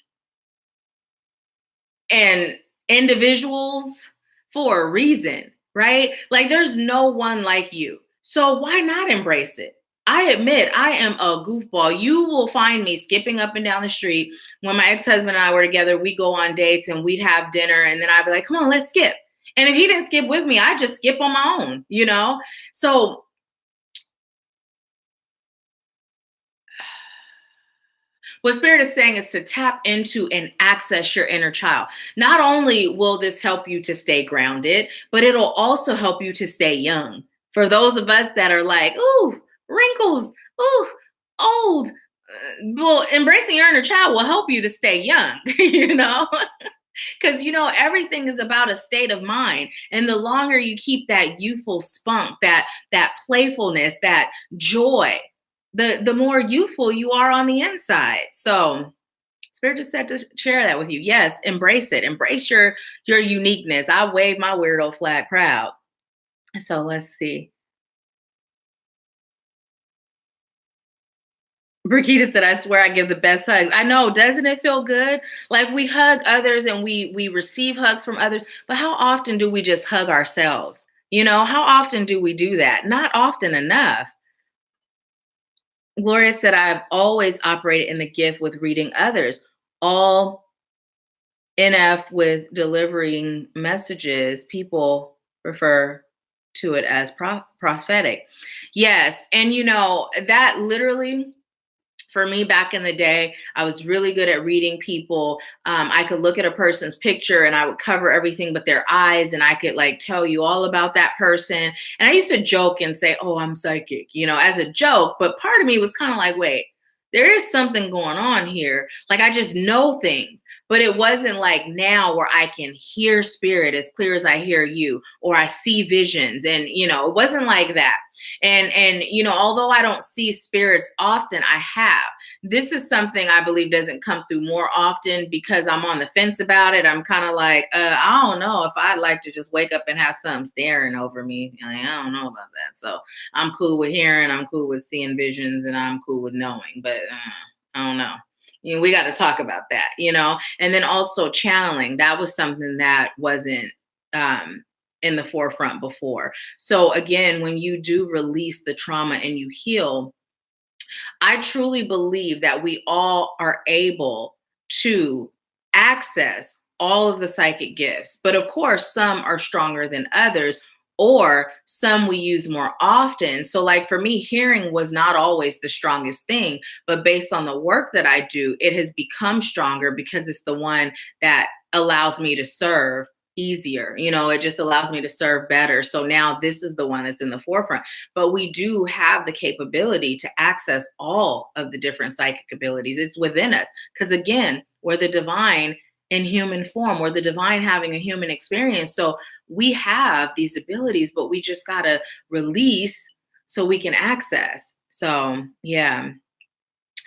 and individuals for a reason, right? Like there's no one like you. So why not embrace it? I admit I am a goofball. You will find me skipping up and down the street. When my ex-husband and I were together, we go on dates and we'd have dinner and then I'd be like, come on, let's skip. And if he didn't skip with me, I just skip on my own. So what Spirit is saying is to tap into and access your inner child. Not only will this help you to stay grounded, but it'll also help you to stay young. For those of us that are like, ooh, wrinkles, ooh, old, well, embracing your inner child will help you to stay young, Because, everything is about a state of mind. And the longer you keep that youthful spunk, that playfulness, that joy, the more youthful you are on the inside. So Spirit just said to share that with you. Yes, embrace it. Embrace your uniqueness. I wave my weirdo flag proud. So let's see. Brigitte said, I swear I give the best hugs. I know, doesn't it feel good? Like we hug others and we receive hugs from others, but how often do we just hug ourselves? How often do we do that? Not often enough. Gloria said, I've always operated in the gift with reading others. All NF with delivering messages, people refer to it as prophetic. Yes. And that literally for me back in the day, I was really good at reading people. I could look at a person's picture and I would cover everything but their eyes, and I could like tell you all about that person. And I used to joke and say, oh, I'm psychic, as a joke. But part of me was kind of like, wait, there is something going on here. Like I just know things. But it wasn't like now where I can hear spirit as clear as I hear you, or I see visions. And, it wasn't like that. And although I don't see spirits often, I have. This is something I believe doesn't come through more often because I'm on the fence about it. I'm kind of like, I don't know if I'd like to just wake up and have something staring over me. Like, I don't know about that. So I'm cool with hearing, I'm cool with seeing visions, and I'm cool with knowing. But I don't know. We got to talk about that, and then also channeling. That was something that wasn't in the forefront before. So again, when you do release the trauma and you heal, I truly believe that we all are able to access all of the psychic gifts. But of course, some are stronger than others, or some we use more often. So, like for me, hearing was not always the strongest thing, but based on the work that I do, it has become stronger because it's the one that allows me to serve easier. It just allows me to serve better. So now this is the one that's in the forefront. But we do have the capability to access all of the different psychic abilities. It's within us. Because again, we're the divine in human form, we're the divine having a human experience. So we have these abilities, but we just got to release so we can access. So, yeah.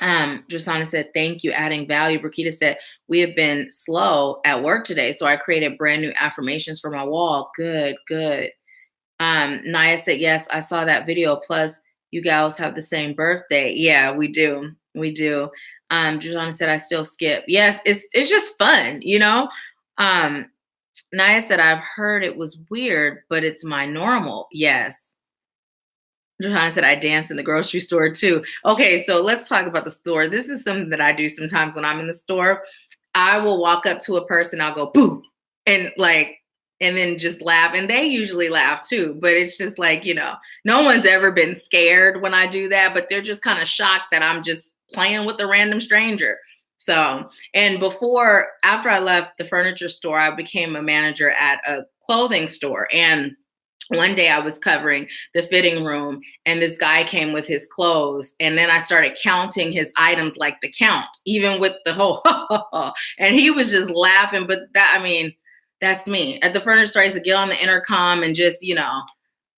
Drasana said, thank you, adding value. Brakita said, we have been slow at work today, so I created brand new affirmations for my wall. Good, good. Naya said, yes, I saw that video. Plus, you gals have the same birthday. Yeah, we do. We do. Drasana said, I still skip. Yes, it's just fun, Naya said, I've heard it was weird, but it's my normal. Yes. Johanna said, I dance in the grocery store too. Okay, so let's talk about the store. This is something that I do sometimes when I'm in the store. I will walk up to a person, I'll go, boo, and and then just laugh. And they usually laugh too, but it's just like, no one's ever been scared when I do that, but they're just kind of shocked that I'm just playing with a random stranger. So, and after I left the furniture store, I became a manager at a clothing store. And one day I was covering the fitting room and this guy came with his clothes. And then I started counting his items like the count, even with the whole, and he was just laughing. But that's me. At the furniture store, I used to get on the intercom and just,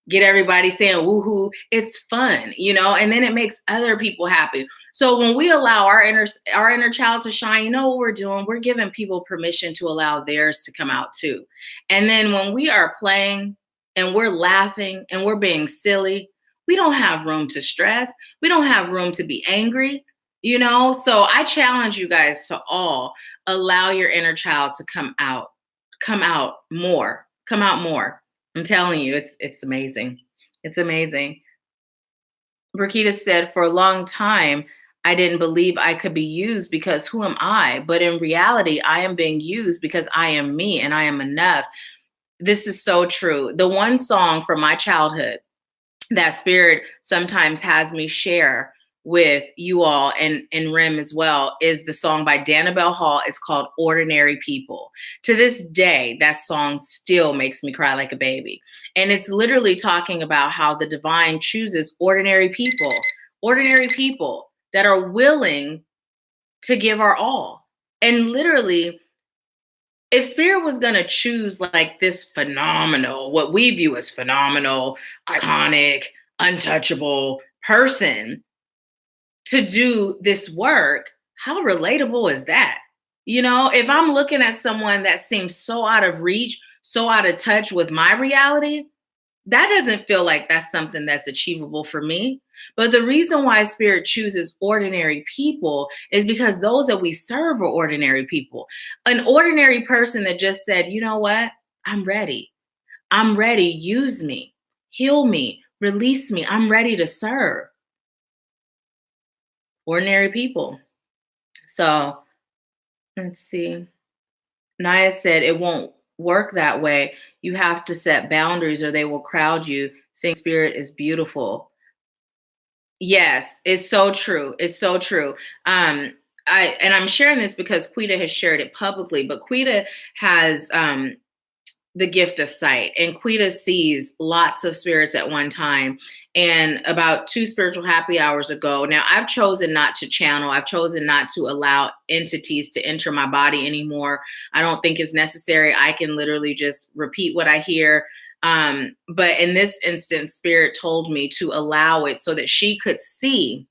get everybody saying woohoo. It's fun, and then it makes other people happy. So when we allow our inner child to shine, you know what we're doing? We're giving people permission to allow theirs to come out too. And then when we are playing, and we're laughing and we're being silly, we don't have room to stress. We don't have room to be angry, So I challenge you guys to all allow your inner child to come out more. I'm telling you, it's amazing. It's amazing. Brakita said, for a long time, I didn't believe I could be used because who am I? But in reality, I am being used because I am me and I am enough. This is so true. The one song from my childhood that Spirit sometimes has me share with you all and Rim as well is the song by Danabelle Hall. It's called Ordinary People. To this day, that song still makes me cry like a baby. And it's literally talking about how the divine chooses ordinary people that are willing to give our all. And literally, if Spirit was going to choose like this phenomenal, what we view as phenomenal, iconic, untouchable person to do this work, how relatable is that? If I'm looking at someone that seems so out of reach, so out of touch with my reality, that doesn't feel like that's something that's achievable for me. But the reason why Spirit chooses ordinary people is because those that we serve are ordinary people. An ordinary person that just said, you know what? I'm ready. I'm ready. Use me, heal me, release me. I'm ready to serve. Ordinary people. So let's see. Naya said it won't work that way. You have to set boundaries or they will crowd you. Saying Spirit is beautiful. Yes, it's so true. It's so true. I'm sharing this because Quita has shared it publicly, but Quita has the gift of sight, and Quita sees lots of spirits at one time. And about 2 spiritual happy hours ago, now I've chosen not to channel. I've chosen not to allow entities to enter my body anymore. I don't think it's necessary. I can literally just repeat what I hear. But in this instance, Spirit told me to allow it so that she could see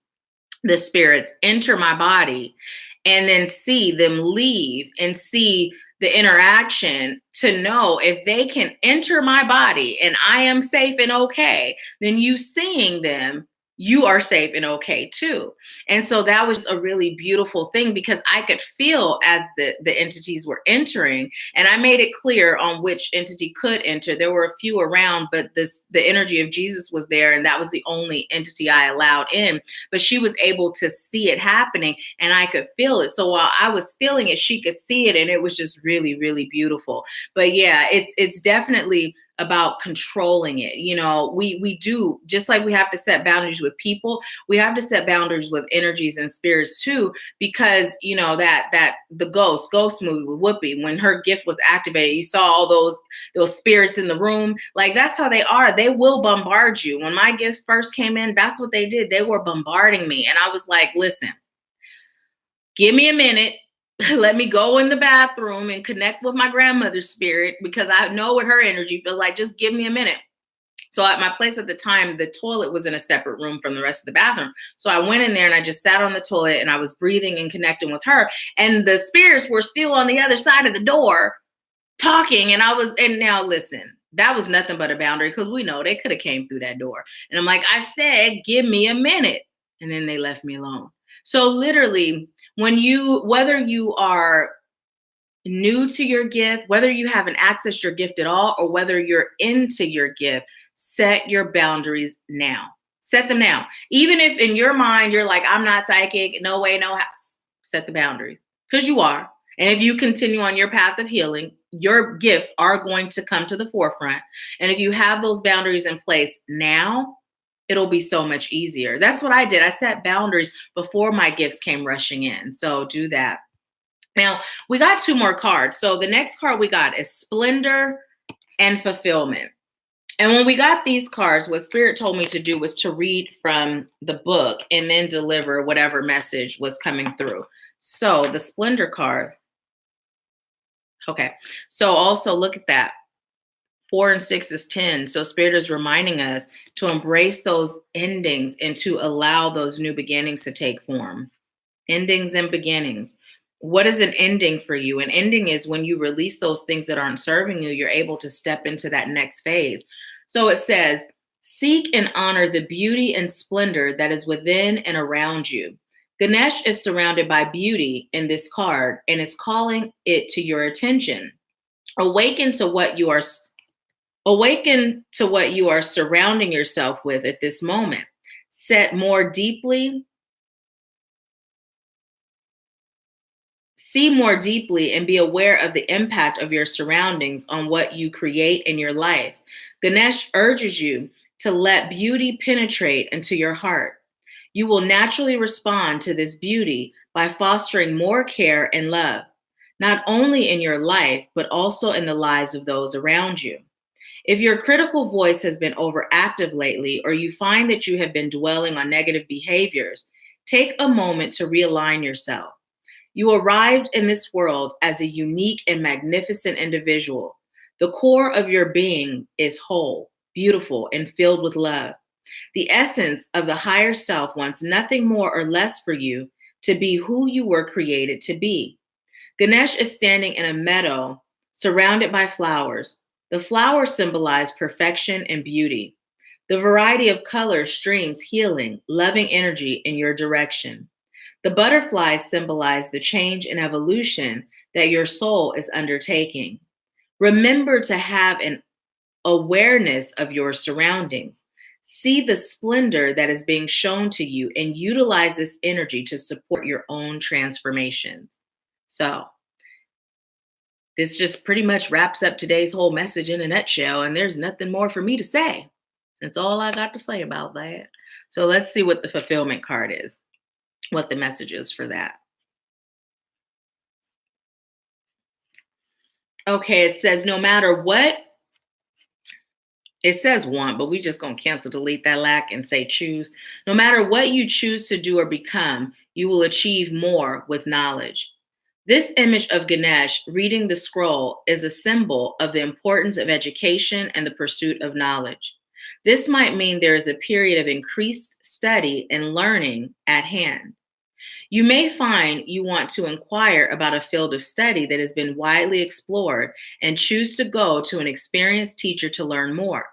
the spirits enter my body and then see them leave and see the interaction to know if they can enter my body and I am safe and okay, then you seeing them, you are safe and okay too. And so that was a really beautiful thing because I could feel as the entities were entering, and I made it clear on which entity could enter. There were a few around, but the energy of Jesus was there, and that was the only entity I allowed in. But she was able to see it happening, and I could feel it. So while I was feeling it, she could see it, and it was just really, really beautiful. But yeah, it's definitely about controlling it. You know, we do, just like we have to set boundaries with people, we have to set boundaries with energies and spirits too, because you know that the ghost movie with Whoopi, when her gift was activated, you saw all those spirits in the room. Like, that's how they are. They will bombard you. When my gifts first came in, that's what they did. They were bombarding me, and I was like, listen, give me a minute. Let me go in the bathroom and connect with my grandmother's spirit, because I know what her energy feels like. Just give me a minute. So at my place at the time, the toilet was in a separate room from the rest of the bathroom. So I went in there and I just sat on the toilet and I was breathing and connecting with her. And the spirits were still on the other side of the door talking. And now listen, that was nothing but a boundary, because we know they could have came through that door. And I'm like, I said, give me a minute. And then they left me alone. So literally, whether you are new to your gift, whether you haven't accessed your gift at all, or whether you're into your gift, set your boundaries now. Set them now. Even if in your mind you're like, I'm not psychic, no way, no how. Set the boundaries, because you are. And if you continue on your path of healing, your gifts are going to come to the forefront. And if you have those boundaries in place now, it'll be so much easier. That's what I did. I set boundaries before my gifts came rushing in. So do that. Now, we got 2 more cards. So the next card we got is Splendor and Fulfillment. And when we got these cards, what Spirit told me to do was to read from the book and then deliver whatever message was coming through. So the Splendor card. Okay. So also look at that. 4 and 6 is 10. So Spirit is reminding us to embrace those endings and to allow those new beginnings to take form. Endings and beginnings. What is an ending for you? An ending is when you release those things that aren't serving you, you're able to step into that next phase. So it says, seek and honor the beauty and splendor that is within and around you. Ganesh is surrounded by beauty in this card and is calling it to your attention. Awaken to what you are surrounding yourself with at this moment. See more deeply and be aware of the impact of your surroundings on what you create in your life. Ganesh urges you to let beauty penetrate into your heart. You will naturally respond to this beauty by fostering more care and love, not only in your life, but also in the lives of those around you. If your critical voice has been overactive lately, or you find that you have been dwelling on negative behaviors, take a moment to realign yourself. You arrived in this world as a unique and magnificent individual. The core of your being is whole, beautiful, and filled with love. The essence of the higher self wants nothing more or less for you to be who you were created to be. Ganesh is standing in a meadow surrounded by flowers. The flowers symbolize perfection and beauty. The variety of colors streams healing, loving energy in your direction. The butterflies symbolize the change and evolution that your soul is undertaking. Remember to have an awareness of your surroundings. See the splendor that is being shown to you and utilize this energy to support your own transformations. So, this just pretty much wraps up today's whole message in a nutshell, and there's nothing more for me to say. That's all I got to say about that. So let's see what the fulfillment card is, what the message is for that. Okay, it says no matter what, it says want, but we just going to cancel, delete that lack and say choose. No matter what you choose to do or become, you will achieve more with knowledge. This image of Ganesh reading the scroll is a symbol of the importance of education and the pursuit of knowledge. This might mean there is a period of increased study and learning at hand. You may find you want to inquire about a field of study that has been widely explored and choose to go to an experienced teacher to learn more.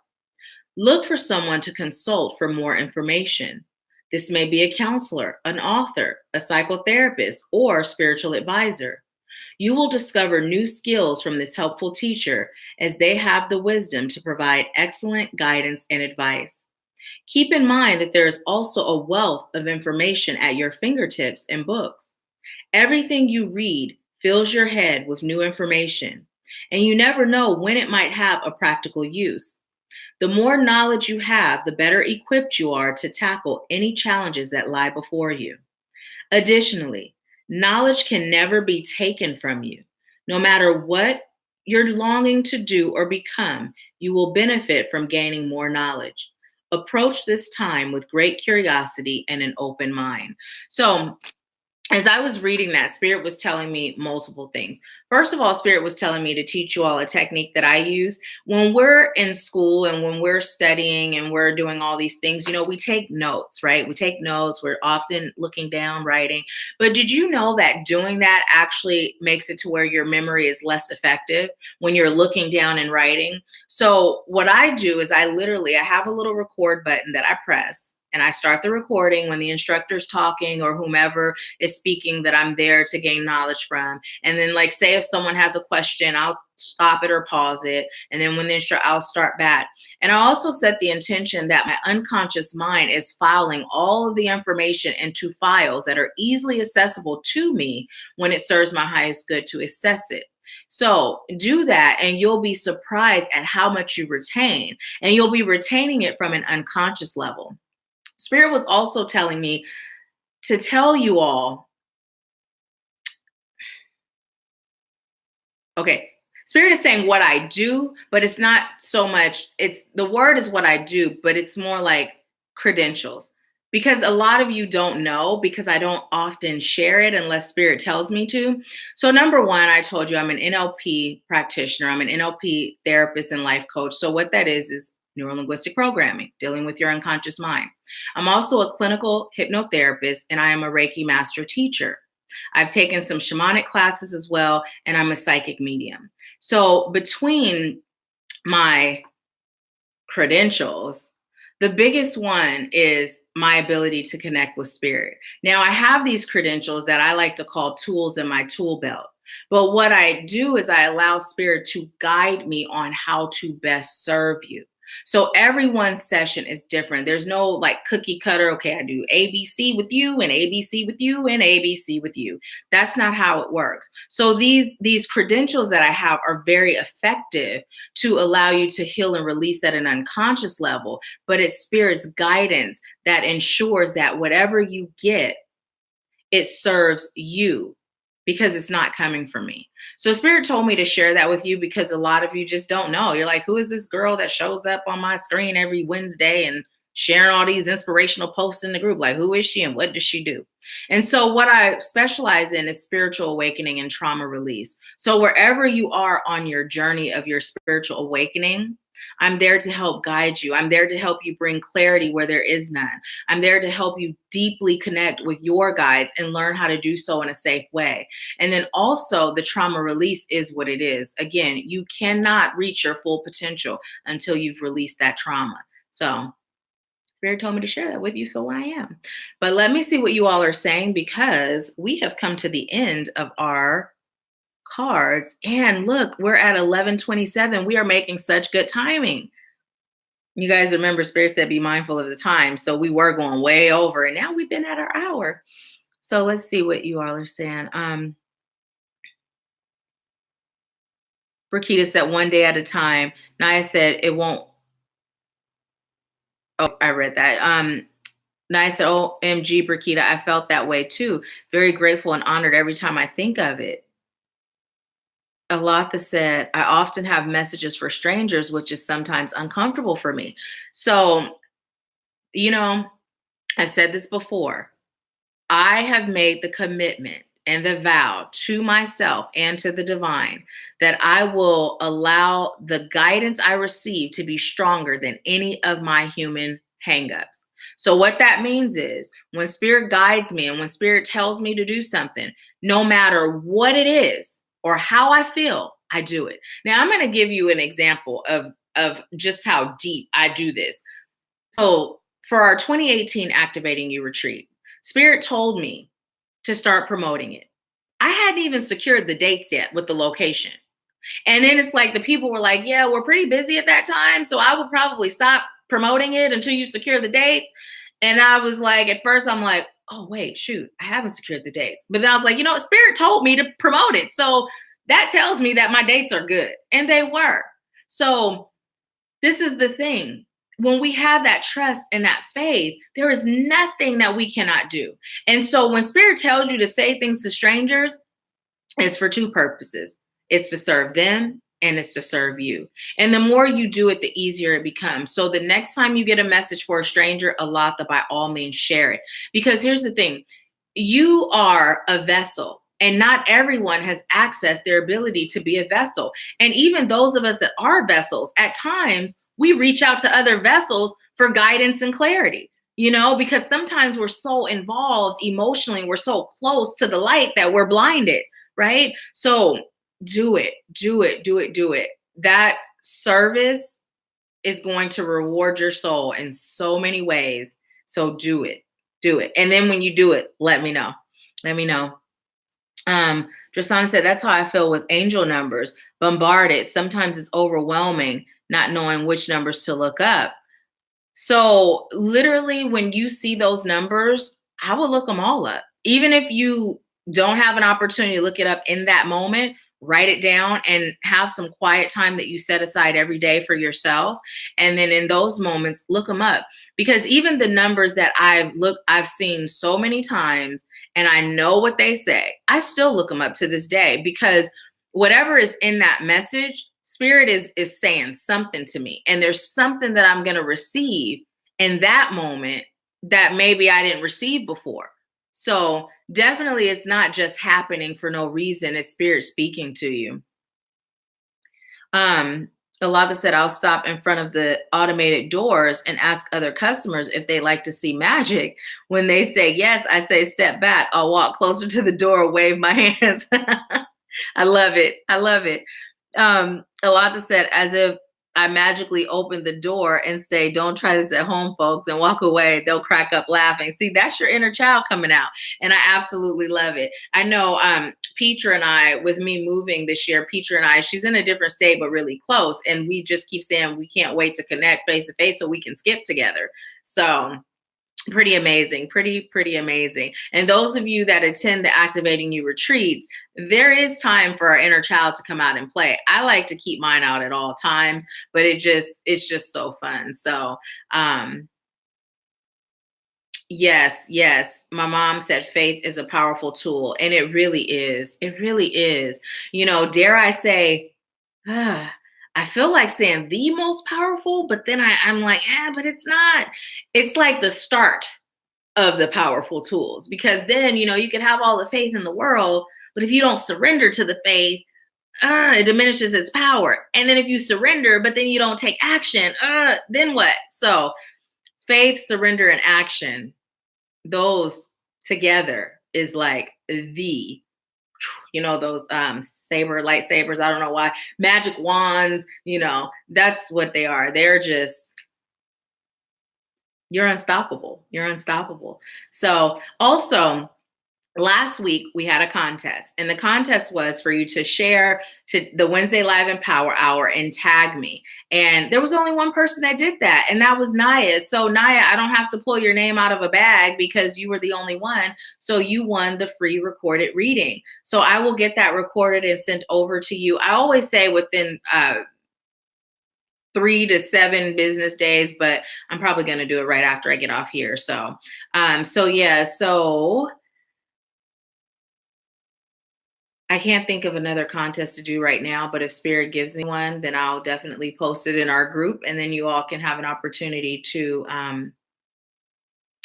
Look for someone to consult for more information. This may be a counselor, an author, a psychotherapist, or spiritual advisor. You will discover new skills from this helpful teacher as they have the wisdom to provide excellent guidance and advice. Keep in mind that there is also a wealth of information at your fingertips in books. Everything you read fills your head with new information. and you never know when it might have a practical use. The more knowledge you have, the better equipped you are to tackle any challenges that lie before you. Additionally, knowledge can never be taken from you. No matter what you're longing to do or become, you will benefit from gaining more knowledge. Approach this time with great curiosity and an open mind. So, as I was reading that, Spirit was telling me multiple things. First of all, Spirit was telling me to teach you all a technique that I use. When we're in school and when we're studying and we're doing all these things, we take notes, right? We take notes. We're often looking down, writing. But did you know that doing that actually makes it to where your memory is less effective when you're looking down and writing? So what I do is I have a little record button that I press. And I start the recording when the instructor's talking or whomever is speaking that I'm there to gain knowledge from. And then, like, say if someone has a question, I'll stop it or pause it. And then I'll start back. And I also set the intention that my unconscious mind is filing all of the information into files that are easily accessible to me when it serves my highest good to assess it. So do that, and you'll be surprised at how much you retain. And you'll be retaining it from an unconscious level. Spirit was also telling me to tell you all, okay, Spirit is saying what I do, but it's not so much, the word is what I do, but it's more like credentials. Because a lot of you don't know, because I don't often share it unless Spirit tells me to. So number one, I told you I'm an NLP practitioner. I'm an NLP therapist and life coach. So what that is neuro-linguistic programming, dealing with your unconscious mind. I'm also a clinical hypnotherapist, and I am a Reiki master teacher. I've taken some shamanic classes as well, and I'm a psychic medium. So between my credentials, the biggest one is my ability to connect with spirit. Now, I have these credentials that I like to call tools in my tool belt. But what I do is I allow spirit to guide me on how to best serve you. So everyone's session is different. There's no like cookie cutter. Okay, I do ABC with you and ABC with you and ABC with you. That's not how it works. So these credentials that I have are very effective to allow you to heal and release at an unconscious level. But it's spirit's guidance that ensures that whatever you get, it serves you, because it's not coming from me. So Spirit told me to share that with you because a lot of you just don't know. You're like, who is this girl that shows up on my screen every Wednesday and sharing all these inspirational posts in the group? Like, who is she and what does she do? And so what I specialize in is spiritual awakening and trauma release. So wherever you are on your journey of your spiritual awakening, I'm there to help guide you. I'm there to help you bring clarity where there is none. I'm there to help you deeply connect with your guides and learn how to do so in a safe way. And then also the trauma release is what it is. Again, you cannot reach your full potential until you've released that trauma. So Spirit told me to share that with you, so I am. But let me see what you all are saying, because we have come to the end of our cards, and look, we're at 11:27. We are making such good timing. You guys remember Spirit said be mindful of the time, so we were going way over, and now we've been at our hour. So let's see what you all are saying. Brakita said one day at a time. Naya said it won't. Oh, I read that. Naya said, OMG, Brakita, I felt that way too. Very grateful and honored every time I think of it. Alatha said, I often have messages for strangers, which is sometimes uncomfortable for me. So, I've said this before. I have made the commitment and the vow to myself and to the divine that I will allow the guidance I receive to be stronger than any of my human hangups. So what that means is when spirit guides me and when spirit tells me to do something, no matter what it is or how I feel, I do it. Now I'm going to give you an example of just how deep I do this. So for our 2018 Activating You retreat, Spirit told me to start promoting it. I hadn't even secured the dates yet with the location. And then it's like the people were like, yeah, we're pretty busy at that time, so I would probably stop promoting it until you secure the dates. And I was like, at first I'm like, oh, wait, shoot, I haven't secured the dates. But then I was like, Spirit told me to promote it. So that tells me that my dates are good. And they were. So this is the thing. When we have that trust and that faith, there is nothing that we cannot do. And so when Spirit tells you to say things to strangers, it's for two purposes. It's to serve them and it's to serve you. And the more you do it, the easier it becomes. So the next time you get a message for a stranger, Allah, by all means share it. Because here's the thing. You are a vessel. And not everyone has accessed their ability to be a vessel. And even those of us that are vessels, at times we reach out to other vessels for guidance and clarity, because sometimes we're so involved emotionally, we're so close to the light that we're blinded, right? So do it, do it, do it, do it. That service is going to reward your soul in so many ways. So do it, do it. And then when you do it, let me know. Let me know. Drasana said, that's how I feel with angel numbers. Bombarded. Sometimes it's overwhelming, not knowing which numbers to look up. So literally when you see those numbers, I will look them all up. Even if you don't have an opportunity to look it up in that moment, write it down and have some quiet time that you set aside every day for yourself. And then in those moments, look them up. Because even the numbers that I've seen so many times and I know what they say, I still look them up to this day, because whatever is in that message, Spirit is saying something to me. And there's something that I'm going to receive in that moment that maybe I didn't receive before. So definitely it's not just happening for no reason. It's Spirit speaking to you. Alada said, I'll stop in front of the automated doors and ask other customers if they like to see magic. When they say yes, I say, step back. I'll walk closer to the door, wave my hands. I love it. I love it. Alada said, as if I magically open the door and say, don't try this at home, folks, and walk away. They'll crack up laughing. See, that's your inner child coming out. And I absolutely love it. I know Petra and I, with me moving this year, Petra and I, she's in a different state, but really close. And we just keep saying we can't wait to connect face to face so we can skip together. So pretty amazing, pretty amazing. And those of you that attend the Activating You retreats, there is time for our inner child to come out and play. I like to keep mine out at all times, but it's just so fun. So, yes. My mom said faith is a powerful tool, and it really is. It really is. Dare I say, I feel like saying the most powerful, but then I'm like, but it's not. It's like the start of the powerful tools, because then, you can have all the faith in the world, but if you don't surrender to the faith, it diminishes its power. And then if you surrender, but then you don't take action, then what? So faith, surrender, and action, those together is like those lightsabers, I don't know why, magic wands, that's what they are. They're just, you're unstoppable. You're unstoppable. So also, last week we had a contest, and the contest was for you to share to the Wednesday Live and Power Hour and tag me. And there was only one person that did that, and that was Naya. So Naya, I don't have to pull your name out of a bag because you were the only one. So you won the free recorded reading. So I will get that recorded and sent over to you. I always say within 3 to 7 business days, but I'm probably going to do it right after I get off here. So I can't think of another contest to do right now, but if Spirit gives me one, then I'll definitely post it in our group, and then you all can have an opportunity to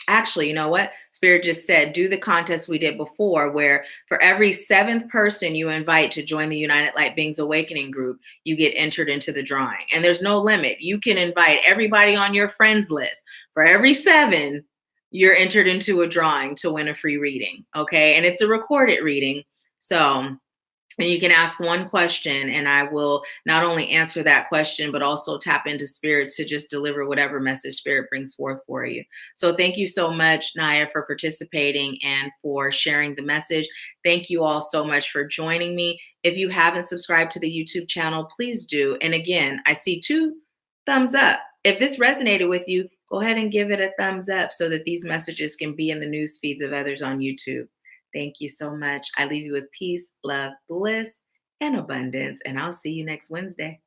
actually, you know what? Spirit just said, do the contest we did before, where for every 7th person you invite to join the United Light Beings Awakening group, you get entered into the drawing. And there's no limit. You can invite everybody on your friends list. For every 7, you're entered into a drawing to win a free reading. Okay. And it's a recorded reading. So, and you can ask one question, and I will not only answer that question, but also tap into Spirit to just deliver whatever message Spirit brings forth for you. So thank you so much, Naya, for participating and for sharing the message. Thank you all so much for joining me. If you haven't subscribed to the YouTube channel, please do. And again, I see 2 thumbs up. If this resonated with you, go ahead and give it a thumbs up so that these messages can be in the news feeds of others on YouTube. Thank you so much. I leave you with peace, love, bliss, and abundance. And I'll see you next Wednesday.